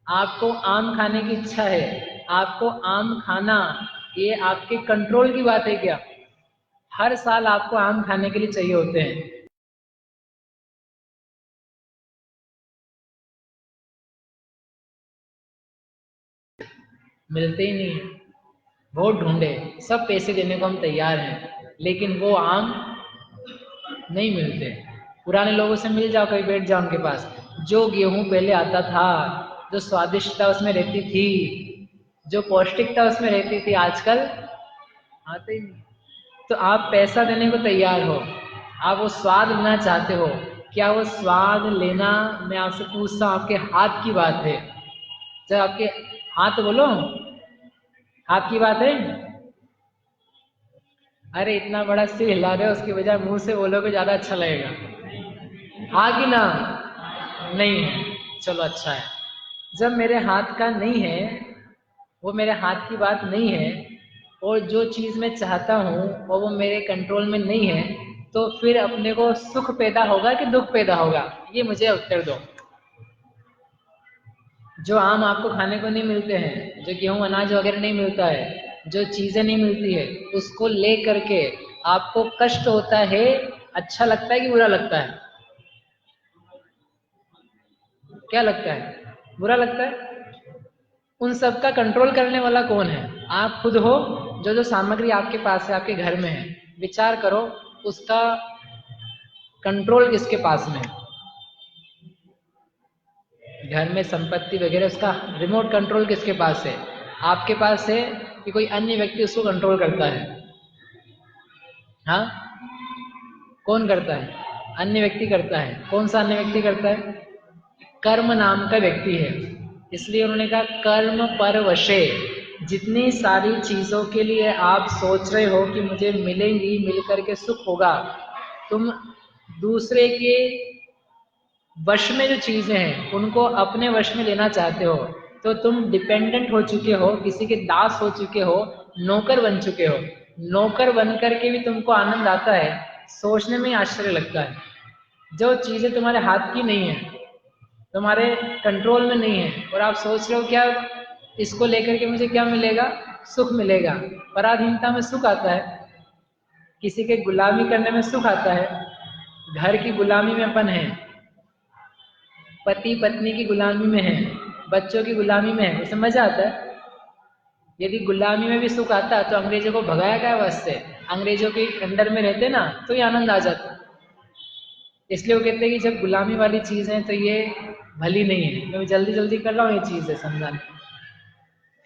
आपको आम खाने की इच्छा है, आपको आम खाना, ये आपके कंट्रोल की बात है क्या? हर साल आपको आम खाने के लिए चाहिए होते हैं, मिलते ही नहीं है। बहुत ढूंढे, सब पैसे देने को हम तैयार हैं, लेकिन वो आम नहीं मिलते। पुराने लोगों से मिल जाओ, कभी बैठ जाओ उनके पास, जो गेहूं पहले आता था, जो स्वादिष्टता उसमें रहती थी, जो पौष्टिकता उसमें रहती थी, आजकल आते ही नहीं। तो आप पैसा देने को तैयार हो, आप वो स्वाद लेना चाहते हो, क्या वो स्वाद लेना, मैं आपसे पूछता हूँ, आपके हाथ की बात है? जब आपके हाथ, बोलो हाथ की बात है? अरे इतना बड़ा सिर हिला रहे हो, उसके बजाय मुंह से बोलोगे ज्यादा अच्छा लगेगा। हाँ कि ना? नहीं है, चलो अच्छा है। जब मेरे हाथ का नहीं है, वो मेरे हाथ की बात नहीं है, और जो चीज़ मैं चाहता हूँ और वो मेरे कंट्रोल में नहीं है, तो फिर अपने को सुख पैदा होगा कि दुख पैदा होगा? ये मुझे उत्तर दो। जो आम आपको खाने को नहीं मिलते हैं, जो गेहूं अनाज वगैरह नहीं मिलता है, जो चीज़ें नहीं मिलती है, उसको ले करके आपको कष्ट होता है, अच्छा लगता है कि बुरा लगता है? क्या लगता है? बुरा लगता है। उन सब का कंट्रोल करने वाला कौन है? आप खुद हो। जो जो सामग्री आपके पास है, आपके घर में है, विचार करो उसका कंट्रोल किसके पास में है? घर में संपत्ति वगैरह, उसका रिमोट कंट्रोल किसके पास है? आपके पास है कि कोई अन्य व्यक्ति उसको कंट्रोल करता है? हाँ, कौन करता है? अन्य व्यक्ति करता है। कौन सा अन्य व्यक्ति करता है? कर्म नाम का व्यक्ति है। इसलिए उन्होंने कहा कर्म पर वशे। जितनी सारी चीजों के लिए आप सोच रहे हो कि मुझे मिलेंगी, मिलकर के सुख होगा, तुम दूसरे के वश में जो चीजें हैं उनको अपने वश में लेना चाहते हो, तो तुम डिपेंडेंट हो चुके हो, किसी के दास हो चुके हो, नौकर बन चुके हो। नौकर बन करके भी तुमको आनंद आता है, सोचने में आश्चर्य लगता है। जो चीजें तुम्हारे हाथ की नहीं है, तुम्हारे कंट्रोल में नहीं है, और आप सोच रहे हो क्या इसको लेकर के मुझे क्या मिलेगा? सुख मिलेगा। पराधीनता में सुख आता है, किसी के गुलामी करने में सुख आता है, घर की गुलामी में अपन है, पति पत्नी की गुलामी में है, बच्चों की गुलामी में है, उसे मजा आता है। यदि गुलामी में भी सुख आता तो अंग्रेजों को भगाया क्या वास्ते, अंग्रेजों के अंडर में रहते ना तो ये आनंद आ जाता। इसलिए वो कहते हैं कि जब गुलामी वाली चीज है तो ये भली नहीं है, मैं जल्दी जल्दी कर रहा हूँ, ये चीज है समझाने।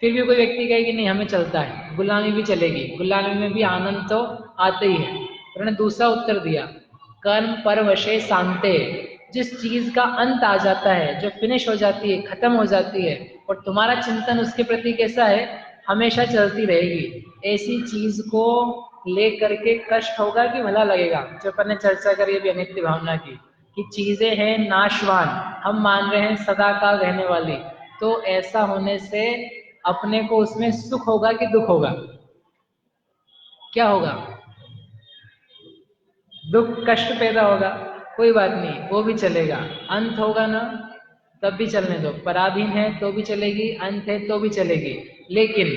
फिर भी कोई व्यक्ति कहे कि नहीं हमें चलता है, गुलामी भी चलेगी, गुलामी में भी आनंद तो आता ही है। उन्होंने दूसरा उत्तर दिया, कर्म परवशे शांते, जिस चीज का अंत आ जाता है, जो फिनिश हो जाती है, खत्म हो जाती है, और तुम्हारा चिंतन उसके प्रति कैसा है, हमेशा चलती रहेगी, ऐसी चीज को ले करके कष्ट होगा कि भला लगेगा। जो अपन ने चर्चा करी अभी अनित्य भावना की, कि चीजें हैं नाशवान, हम मान रहे हैं सदा काल रहने वाली, तो ऐसा होने से अपने को उसमें सुख होगा कि दुख होगा? क्या होगा? दुख, कष्ट पैदा होगा। कोई बात नहीं, वो भी चलेगा, अंत होगा ना, तब भी चलने दो। पराधीन है तो भी चलेगी, अंत है तो भी चलेगी, लेकिन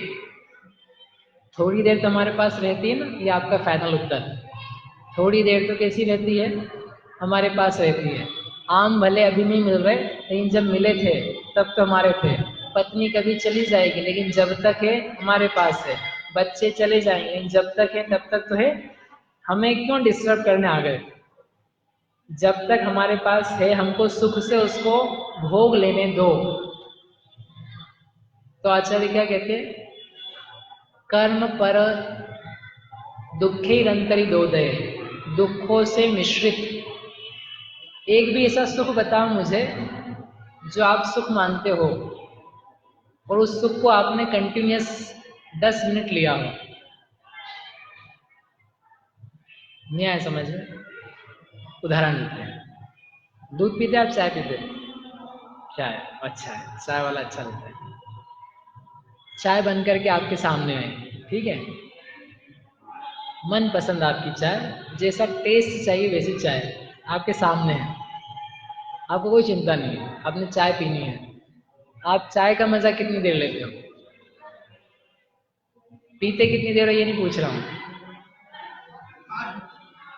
थोड़ी देर तो हमारे पास रहती है ना, ये आपका फाइनल उत्तर। थोड़ी देर तो कैसी रहती है, हमारे पास रहती है। आम भले अभी नहीं मिल रहे, लेकिन जब मिले थे तब तो हमारे थे। पत्नी कभी चली जाएगी, लेकिन जब तक है हमारे पास है। बच्चे चले जाएंगे, लेकिन जब तक है तब तक तो है। हमें क्यों डिस्टर्ब करने आ गए? जब तक हमारे पास है, हमको सुख से उसको भोग लेने दो। तो आचार्य क्या कहते हैं, कर्म पर दुखे रंतरी दोदय, दुखों से मिश्रित एक भी ऐसा सुख बताओ मुझे जो आप सुख मानते हो और उस सुख को आपने कंटिन्यूस 10 मिनट लिया हो। नहीं आया समझ में? उदाहरण देते हैं, दूध पीते आप चाय पीते? चाय, अच्छा है, चाय वाला अच्छा लगता है। चाय बन करके आपके सामने आए, ठीक है, मन पसंद आपकी चाय, जैसा टेस्ट चाहिए वैसी चाय आपके सामने है, आपको कोई चिंता नहीं है, आपने चाय पीनी है। आप चाय का मजा कितनी देर लेते हो? पीते कितनी देर हो ये नहीं पूछ रहा हूँ।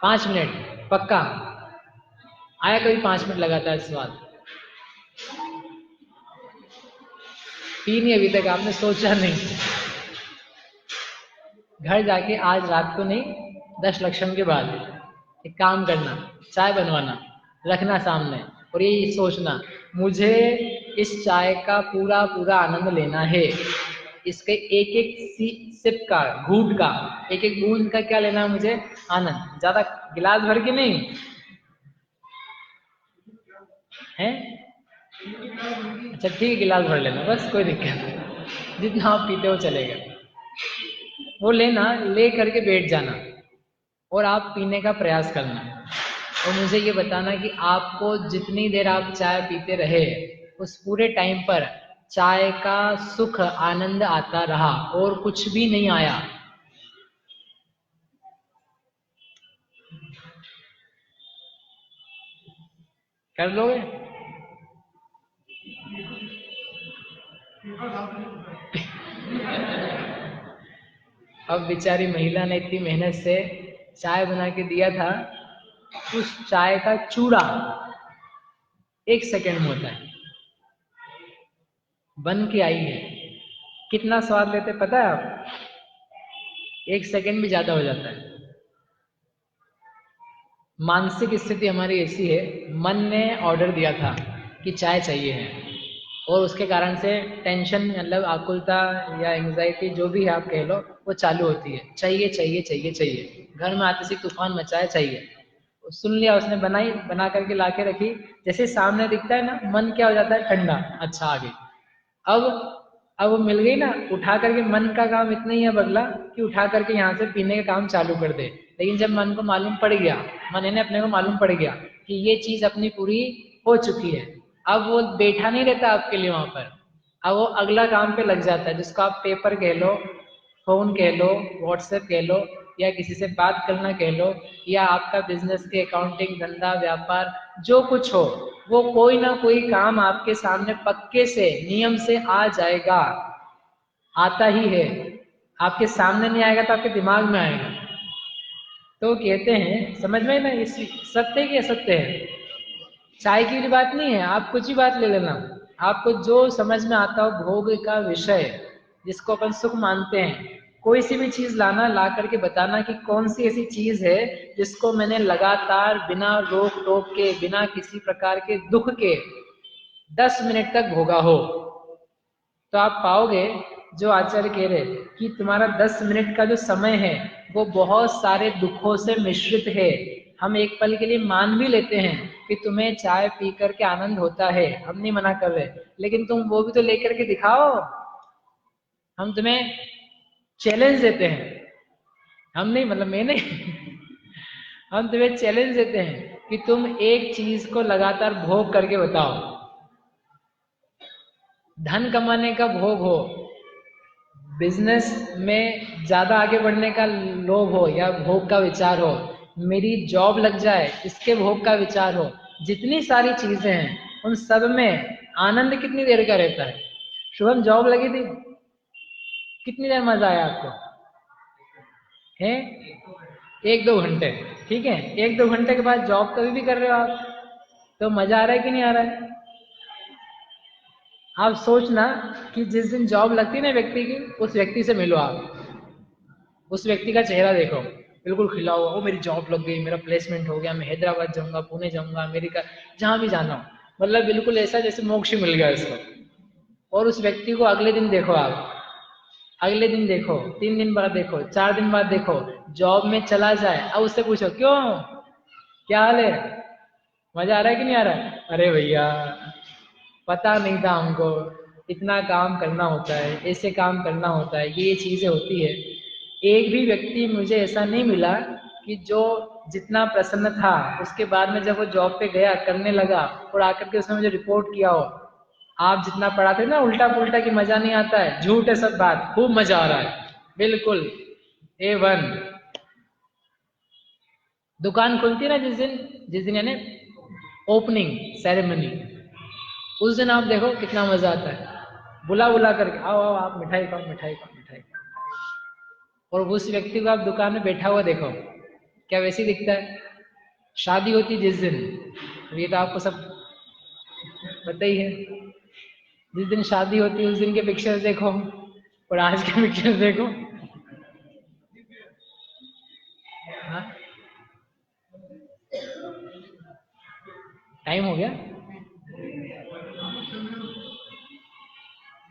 5 मिनट पक्का? आया कभी 5 मिनट लगातार स्वाद? पी नहीं अभी तक, आपने सोचा नहीं। घर जाके आज रात को नहीं, 10 लक्षण के बाद एक काम करना, चाय बनवाना, रखना सामने, और ये सोचना मुझे इस चाय का पूरा पूरा आनंद लेना है। इसके एक एक सिप का, घूंट का, एक एक बूंद का क्या लेना है मुझे? आनंद। ज्यादा गिलास भर के नहीं है? अच्छा ठीक है, गिलास भर लेना बस, कोई दिक्कत नहीं, जितना आप पीते हो चलेगा। वो लेना, ले करके बैठ जाना और आप पीने का प्रयास करना, और मुझे ये बताना कि आपको जितनी देर आप चाय पीते रहे उस पूरे टाइम पर चाय का सुख आनंद आता रहा और कुछ भी नहीं आया। कर लोगे? अब बेचारी महिला ने इतनी मेहनत से चाय बना के दिया था, उस चाय का चूड़ा 1 सेकंड में होता है, बन के आई है। कितना स्वाद लेते पता है आप? 1 सेकंड भी ज्यादा हो जाता है। मानसिक स्थिति हमारी ऐसी है, मन ने ऑर्डर दिया था कि चाय चाहिए है, और उसके कारण से टेंशन, मतलब आकुलता या एंजाइटी जो भी है आप कह लो, वो चालू होती है, चाहिए चाहिए चाहिए चाहिए। घर में आते से तूफान मचाया, चाहिए। सुन लिया उसने, बनाई, बना करके ला के रखी, जैसे सामने दिखता है ना, मन क्या हो जाता है? ठंडा, अच्छा आ गई। अब वो मिल गई ना, उठा करके मन का काम इतना ही है बदला कि उठा करके यहाँ से पीने का काम चालू कर दे। लेकिन जब मन को मालूम पड़ गया, मन ने अपने को मालूम पड़ गया कि ये चीज अपनी पूरी हो चुकी है, अब वो बैठा नहीं रहता आपके लिए वहां पर, अब वो अगला काम पे लग जाता है, जिसको आप पेपर कह लो, फोन कह लो, व्हाट्सएप कह लो, या किसी से बात करना कह लो, या आपका बिजनेस के अकाउंटिंग, धंधा, व्यापार, जो कुछ हो, वो कोई ना कोई काम आपके सामने पक्के से, नियम से आ जाएगा, आता ही है। आपके सामने नहीं आएगा तो आपके दिमाग में आएगा। तो कहते हैं, समझ में ना, सत्य है कि असत्य है? चाय की भी बात नहीं है, आप कुछ ही बात ले लेना, आपको जो समझ में आता हो भोग का विषय, जिसको अपन सुख मानते हैं, कोई सी भी चीज लाना, ला करके बताना कि कौन सी ऐसी चीज है जिसको मैंने लगातार बिना रोक टोक के, बिना किसी प्रकार के दुख के 10 मिनट तक भोगा हो। तो आप पाओगे जो आचार्य कह रहे कि तुम्हारा 10 मिनट का जो समय है वो बहुत सारे दुखों से मिश्रित है। हम एक पल के लिए मान भी लेते हैं कि तुम्हें चाय पी करके आनंद होता है, हम नहीं मना कर रहे, लेकिन तुम वो भी तो लेकर के दिखाओ। हम तुम्हें चैलेंज देते हैं, हम नहीं, मतलब मैं नहीं हम तुम्हें चैलेंज देते हैं कि तुम एक चीज को लगातार भोग करके बताओ। धन कमाने का भोग हो, बिजनेस में ज्यादा आगे बढ़ने का लोभ हो या भोग का विचार हो, मेरी जॉब लग जाए इसके भोग का विचार हो, जितनी सारी चीजें हैं उन सब में आनंद कितनी देर का रहता है। शुभम जॉब लगी थी, कितनी देर मजा आया आपको? है 1-2 घंटे, ठीक है, 1-2 घंटे के बाद जॉब कभी भी कर रहे हो आप, तो मजा आ रहा है कि नहीं आ रहा है? आप सोचना कि जिस दिन जॉब लगती है ना व्यक्ति की, उस व्यक्ति से मिलो आप, उस व्यक्ति का चेहरा देखो, बिल्कुल खिला हुआ, वो मेरी जॉब लग गई, मेरा प्लेसमेंट हो गया, मैं हैदराबाद जाऊंगा, पुणे जाऊंगा, अमेरिका, जहां भी जाना हो, मतलब बिल्कुल ऐसा जैसे मोक्ष मिल गया इसको। और उस व्यक्ति को अगले दिन देखो आप, अगले दिन देखो, 3 दिन बाद देखो, 4 दिन बाद देखो, जॉब में चला जाए, अब उससे पूछो क्यों, क्या हाल है, मजा आ रहा है कि नहीं आ रहा है? अरे भैया पता नहीं था हमको, इतना काम करना होता है, ऐसे काम करना होता है, ये चीजें होती है। एक भी व्यक्ति मुझे ऐसा नहीं मिला कि जो जितना प्रसन्न था उसके बाद में जब वो जॉब पे गया, करने लगा और आकर के उसने मुझे रिपोर्ट किया हो, आप जितना पढ़ाते ना उल्टा पुल्टा की मजा नहीं आता है, झूठ है सब बात, खूब मजा आ रहा है, बिल्कुल A1। दुकान खुलती है ना जिस दिन यानी ओपनिंग सेरेमनी, उस दिन आप देखो कितना मजा आता है, बुला बुला करके आओ आओ आप मिठाई खाओ, मिठाई खाओ, मिठाई खाओ, और उस व्यक्ति को आप दुकान में बैठा हुआ देखो, क्या वैसे ही दिखता है? शादी होती जिस दिन, ये तो आपको सब पता ही है, जिस दिन शादी होती है उस दिन के पिक्चर्स देखो और आज के पिक्चर्स देखो। हाँ, टाइम हो गया,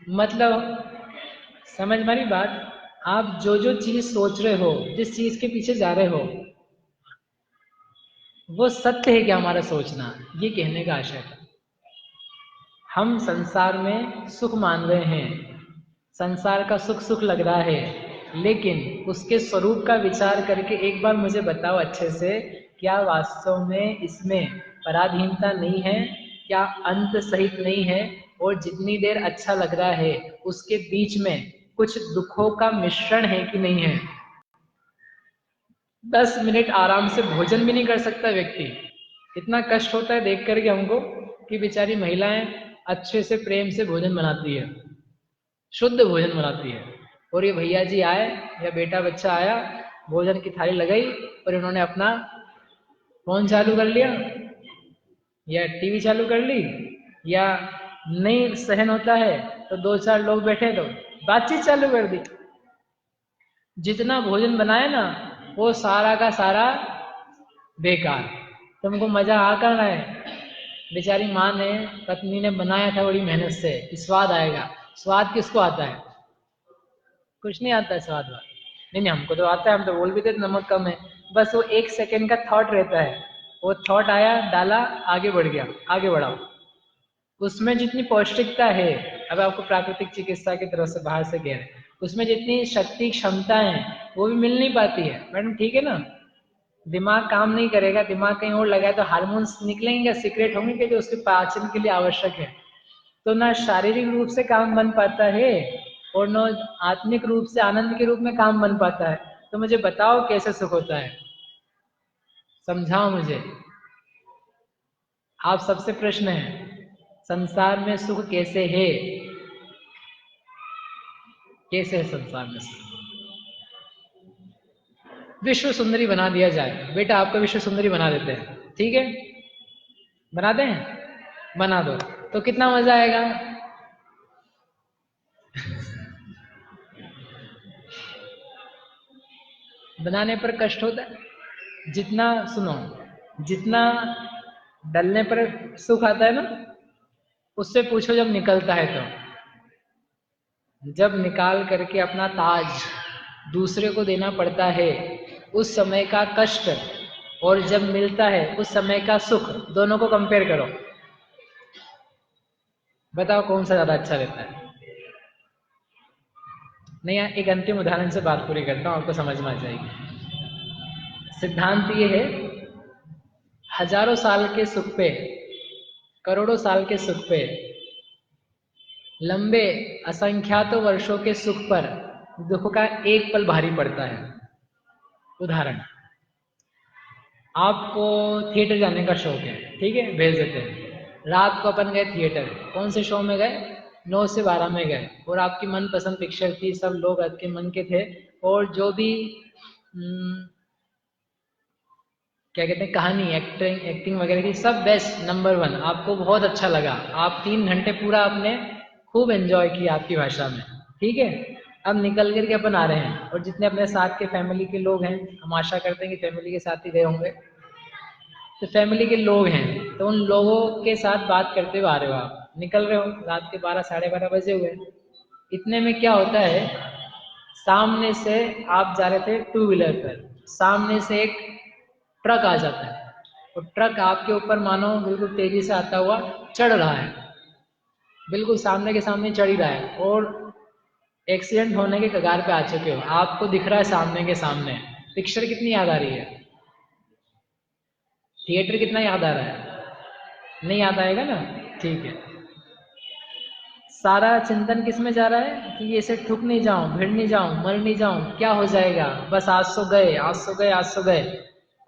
मतलब समझ मारी बात। आप जो जो चीज सोच रहे हो, जिस चीज के पीछे जा रहे हो, वो सत्य है क्या हमारा सोचना, ये कहने का आशय है। हम संसार में सुख मान रहे हैं, संसार का सुख सुख लग रहा है, लेकिन उसके स्वरूप का विचार करके एक बार मुझे बताओ अच्छे से, क्या वास्तव में इसमें पराधीनता नहीं है, क्या अंत सहित नहीं है, और जितनी देर अच्छा लग रहा है उसके बीच में कुछ दुखों का मिश्रण है कि नहीं है? 10 मिनट आराम से भोजन भी नहीं कर सकता व्यक्ति, इतना कष्ट होता है देख करके हमको कि बेचारी महिलाएं अच्छे से प्रेम से भोजन बनाती है, शुद्ध भोजन बनाती है, और ये भैया जी आए या बेटा बच्चा आया, भोजन की थाली लगाई और इन्होंने अपना फोन चालू कर लिया या टीवी चालू कर ली, या नहीं सहन होता है तो 2-4 लोग बैठे तो बातचीत चालू कर दी, जितना भोजन बनाए ना वो सारा का सारा बेकार। तुमको मजा आ कर रहा है, बेचारी माँ ने, पत्नी ने बनाया था बड़ी मेहनत से कि स्वाद आएगा, स्वाद किसको आता है? कुछ नहीं आता है स्वाद वाद, नहीं नहीं हमको तो आता है, हम तो बोल भी थे नमक कम है, बस वो 1 सेकंड का थॉट रहता है, वो थॉट आया डाला आगे बढ़ गया, आगे बढ़ाओ। उसमें जितनी पौष्टिकता है, अब आपको प्राकृतिक चिकित्सा की तरफ से बाहर से कह रहे हैं, उसमें जितनी शक्ति क्षमता है वो भी मिल नहीं पाती है मैडम, ठीक है ना? दिमाग काम नहीं करेगा, दिमाग कहीं और लगाए तो हार्मोन्स निकलेंगे, सीक्रेट होंगे कि जो उसके पाचन के लिए आवश्यक है, तो ना शारीरिक रूप से काम बन पाता है और न आत्मिक रूप से आनंद के रूप में काम बन पाता है। तो मुझे बताओ कैसे सुख होता है, समझाओ मुझे। आप सबसे प्रश्न है, संसार में सुख कैसे है? कैसे है संसार में सुख? विश्व सुंदरी बना दिया जाए, बेटा आपको विश्व सुंदरी बना देते हैं, ठीक है? बना दें? बना दो। तो कितना मजा आएगा। बनाने पर कष्ट होता है, जितना सुनो, जितना डलने पर सुख आता है ना, उससे पूछो जब निकलता है तो। जब निकाल करके अपना ताज दूसरे को देना पड़ता है उस समय का कष्ट, और जब मिलता है उस समय का सुख, दोनों को कंपेयर करो, बताओ कौन सा ज्यादा अच्छा रहता है। नहीं, एक अंतिम उदाहरण से बात पूरी करता हूं, आपको समझ में आ जाएगी। सिद्धांत ये है, हजारों साल के सुख पे, करोड़ों साल के सुख पे, लंबे असंख्यातों वर्षों के सुख पर दुख का एक पल भारी पड़ता है। उदाहरण, आपको थिएटर जाने का शौक है, ठीक है, भेज देते हैं। रात को अपन गए थिएटर, कौन से शो में गए, 9 से 12 में गए, और आपकी मनपसंद पिक्चर थी, सब लोग आपके मन के थे, और जो भी क्या कहते हैं, कहानी, एक्टिंग वगैरह की सब बेस्ट, नंबर 1, आपको बहुत अच्छा लगा। आप 3 घंटे पूरा आपने खूब एंजॉय किया आपकी भाषा में, ठीक है। अब निकल करके अपन आ रहे हैं, और जितने अपने साथ के फैमिली के लोग हैं, हम आशा करते हैं कि फैमिली के साथ ही गए होंगे, तो फैमिली के लोग हैं, तो उन लोगों के साथ बात करते हुए आ रहे हो, आप निकल रहे हो, रात के 12 साढ़े 12 बजे हुए। इतने में क्या होता है, सामने से आप जा रहे थे 2 व्हीलर पर, सामने से एक ट्रक आ जाता है, और ट्रक आपके ऊपर मानो बिल्कुल तेजी से आता हुआ चढ़ रहा है, बिल्कुल सामने के सामने चढ़ ही रहा है, और एक्सीडेंट होने के कगार पे आ चुके हो, आपको दिख रहा है सामने के सामने। पिक्चर कितनी याद आ रही है, थिएटर कितना याद आ रहा है, नहीं याद आएगा ना, ठीक है। सारा चिंतन किस में जा रहा है कि ये से ठुक नहीं जाऊं, भिड़ नहीं जाऊं, मर नहीं जाऊं, क्या हो जाएगा, बस आज सो गए, आज सो गए, आज सो गए।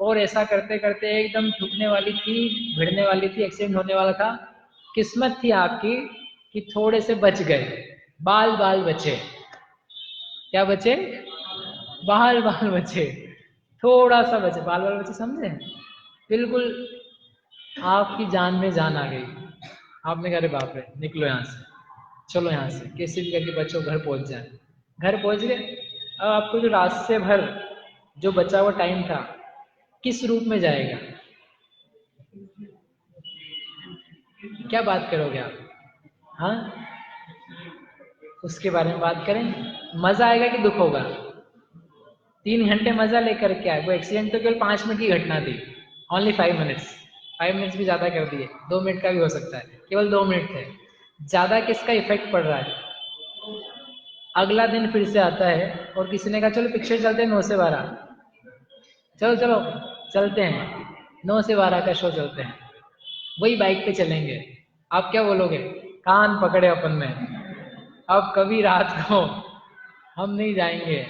और ऐसा करते करते एकदम ठुकने वाली थी, भिड़ने वाली थी, एक्सीडेंट होने वाला था, किस्मत थी आपकी कि थोड़े से बच गए, बाल बाल बचे। क्या बचे, बाल बाल बचे, थोड़ा सा बचे, बाल बाल बचे, समझे, बिल्कुल आपकी जान में जान आ गई। आपने कहा अरे बाप रे, निकलो यहाँ से, चलो यहाँ से, कैसे भी करके बच्चों घर पहुंच जाए। घर पहुंच गए, अब आपको जो रास्ते भर जो बचा हुआ टाइम था, किस रूप में जाएगा, क्या बात करोगे आप, हाँ, उसके बारे में बात करें। मजा आएगा कि दुख होगा, 3 घंटे मजा लेकर के आए, वो एक्सीडेंट तो केवल 5 मिनट की घटना थी, ओनली 5 मिनट्स, 5 मिनट्स भी ज्यादा कर दिए, 2 मिनट का भी हो सकता है, केवल 2 मिनट थे, ज्यादा किसका इफेक्ट पड़ रहा है। अगला दिन फिर से आता है, और किसी ने कहा चलो पिक्चर चलते हैं 9 से 12, चलो चलो चलते हैं, 9 से 12 का शो चलते हैं, वही बाइक पे चलेंगे। आप क्या बोलोगे, कान पकड़े अपन में, अब कभी रात को हम नहीं जाएंगे।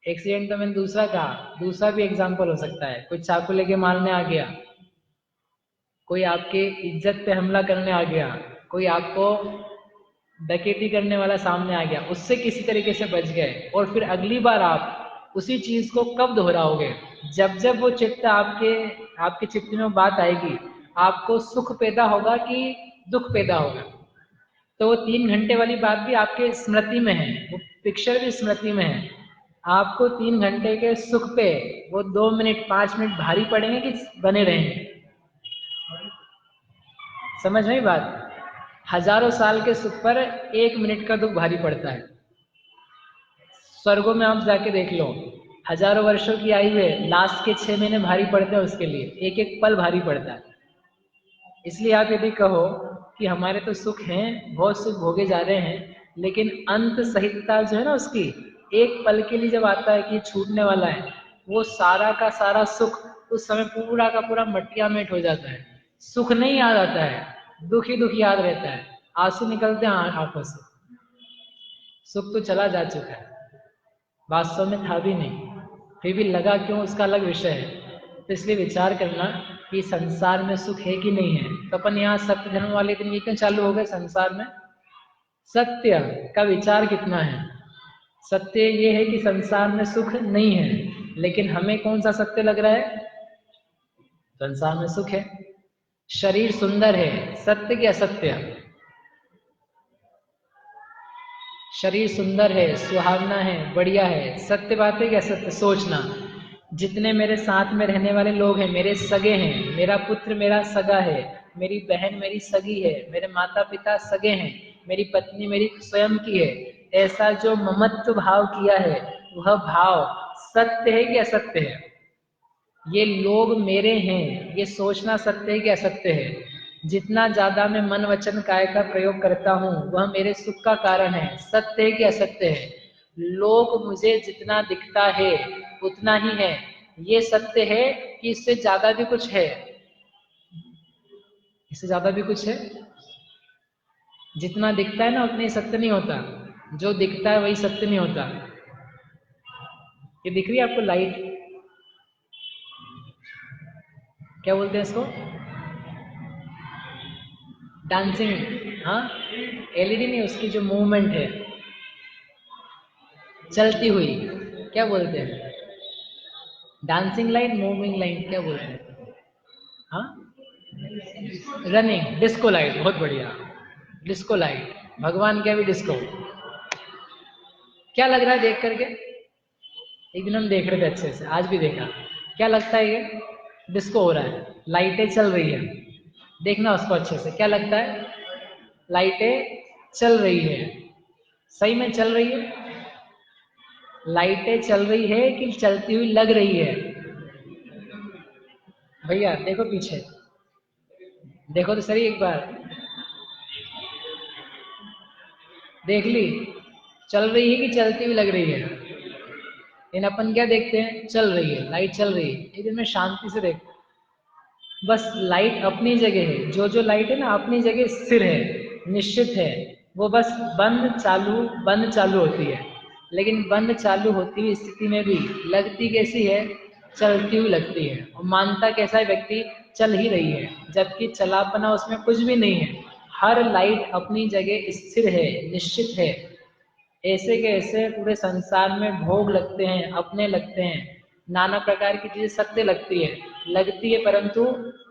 एक्सीडेंट तो मैंने दूसरा कहा, दूसरा भी एग्जाम्पल हो सकता है, कोई चाकू लेके मारने आ गया, कोई आपके इज्जत पे हमला करने आ गया, कोई आपको डकैती करने वाला सामने आ गया, उससे किसी तरीके से बच गए, और फिर अगली बार आप उसी चीज को कब दोहराओगे, जब जब वो चित्त आपके चित्त में बात आएगी, आपको सुख पैदा होगा कि दुख पैदा होगा। तो वो 3 घंटे वाली बात भी आपके स्मृति में है, वो पिक्चर भी स्मृति में है, आपको 3 घंटे के सुख पे वो 2 मिनट 5 मिनट भारी पड़ेंगे कि बने रहेंगे, समझ में बात। हजारों साल के सुख पर 1 मिनट का दुख भारी पड़ता है। स्वर्गों में आप जाके देख लो, हजारों वर्षों की आयु है, लास्ट के 6 महीने भारी पड़ते हैं उसके लिए, एक एक पल भारी पड़ता है। इसलिए आप यदि कहो कि हमारे तो सुख हैं, बहुत सुख भोगे जा रहे हैं, लेकिन अंत सहितता जो है ना उसकी, एक पल के लिए जब आता है कि छूटने वाला है, वो सारा का सारा सुख उस समय पूरा का पूरा मटिया मेट हो जाता है, सुख नहीं याद आता है, दुख ही दुख याद रहता है, आंसू निकलते हैं आंखों से, सुख तो चला जा चुका है, वास्तव में था भी नहीं, फिर भी लगा क्यों, उसका अलग विषय है। तो इसलिए विचार करना कि संसार में सुख है कि नहीं है। तो अपन यहाँ सत्य धर्म वाले दिन ये क्यों चालू हो गए, संसार में सत्य का विचार कितना है। सत्य ये है कि संसार में सुख नहीं है, लेकिन हमें कौन सा सत्य लग रहा है, संसार में सुख है। शरीर सुंदर है, सत्य कि असत्य? शरीर सुंदर है, सुहावना है, बढ़िया है, सत्य बात है कि असत्य? सोचना। जितने मेरे साथ में रहने वाले लोग हैं मेरे सगे हैं, मेरा पुत्र मेरा सगा है, मेरी बहन मेरी सगी है, मेरे माता पिता सगे हैं, मेरी पत्नी मेरी स्वयं की है, ऐसा जो ममत्व भाव किया है वह भाव सत्य है कि असत्य है? ये लोग मेरे हैं, ये सोचना सत्य है कि असत्य है? जितना ज्यादा मैं मन वचन काय का प्रयोग करता हूँ वह मेरे सुख का कारण है, सत्य है कि असत्य है? लोग मुझे जितना दिखता है उतना ही है, ये सत्य है कि इससे ज्यादा भी कुछ है? इससे ज्यादा भी कुछ है? जितना दिखता है ना उतना ही सत्य नहीं होता, जो दिखता है वही सत्य नहीं होता। ये दिख रही है आपको लाइट? क्या बोलते हैं इसको? डांसिंग? हाँ, एलईडी नहीं, उसकी जो मूवमेंट है, चलती हुई, क्या बोलते हैं? डांसिंग लाइट, मूविंग लाइट, क्या बोलते हैं? हाँ, रनिंग, डिस्को लाइट, बहुत बढ़िया, डिस्को लाइट। भगवान क्या भी डिस्को? क्या लग रहा है देख करके? एक दिन हम देख रहे थे अच्छे से, आज भी देखा। क्या लगता है ये? डिस्को हो रहा है, लाइटें चल रही है, देखना उसको अच्छे से। क्या लगता है? लाइटें चल रही है, सही में चल रही है? लाइटें चल रही है कि चलती हुई लग रही है? भैया देखो पीछे, देखो तो सही एक बार, देख ली? चल रही है कि चलती हुई लग रही है? इन अपन क्या देखते हैं? चल रही है, लाइट चल रही है। एक दिन मैं शांति से देख, बस लाइट अपनी जगह है, जो जो लाइट है ना अपनी जगह स्थिर है, निश्चित है। वो बस बंद चालू होती है, लेकिन बंद चालू होती हुई स्थिति में भी लगती कैसी है? चलती हुई लगती है। और मानता कैसा है व्यक्ति? चल ही रही है, जबकि चलापना उसमें कुछ भी नहीं है। हर लाइट अपनी जगह स्थिर है, निश्चित है। ऐसे के ऐसे पूरे संसार में भोग लगते हैं, अपने लगते हैं, नाना प्रकार की चीजें सत्य लगती है परंतु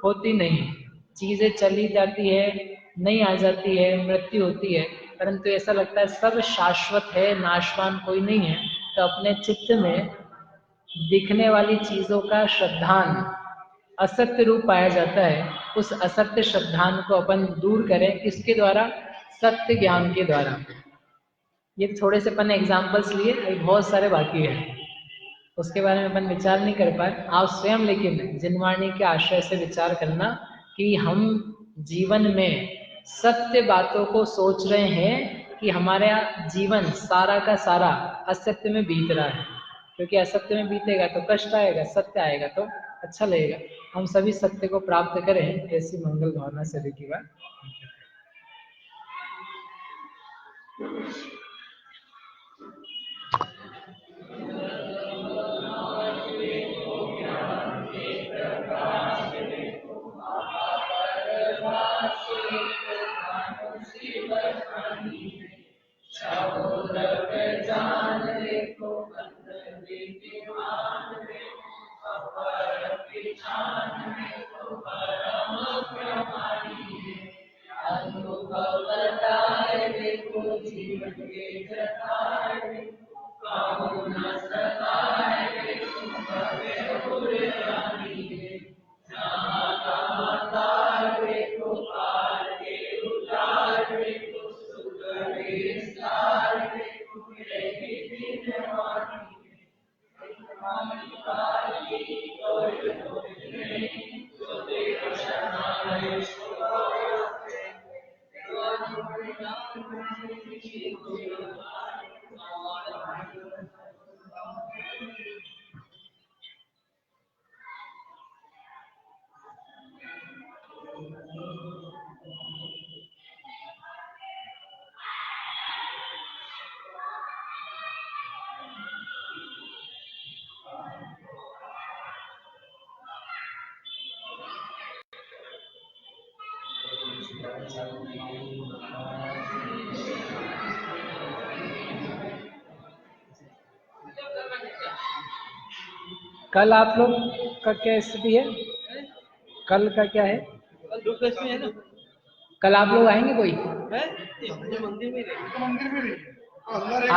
होती नहीं। चीजें चली जाती है, नहीं आ जाती है, मृत्यु होती है, परंतु ऐसा लगता है सब शाश्वत है, नाशवान कोई नहीं है। तो अपने चित्त में दिखने वाली चीजों का श्रद्धान असत्य रूप पाया जाता है। उस असत्य श्रद्धान को अपन दूर करें, किसके द्वारा? सत्य ज्ञान के द्वारा। ये थोड़े से अपन एग्जाम्पल्स लिए, अभी बहुत सारे बाकी है, उसके बारे में अपन विचार नहीं कर पाए। आप स्वयं लेकिन जिनवाणी के आश्रय से विचार करना कि हम जीवन में सत्य बातों को सोच रहे हैं कि हमारा जीवन सारा का सारा असत्य में बीत रहा है। क्योंकि असत्य में बीतेगा तो कष्ट आएगा, सत्य आएगा तो अच्छा लगेगा। हम सभी सत्य को प्राप्त करें, ऐसी मंगल भावना सभी की बात। कल आप लोग का क्या स्थिति है? कल का क्या है? में है ना। कल आप लोग आएंगे कोई? है मंदिर में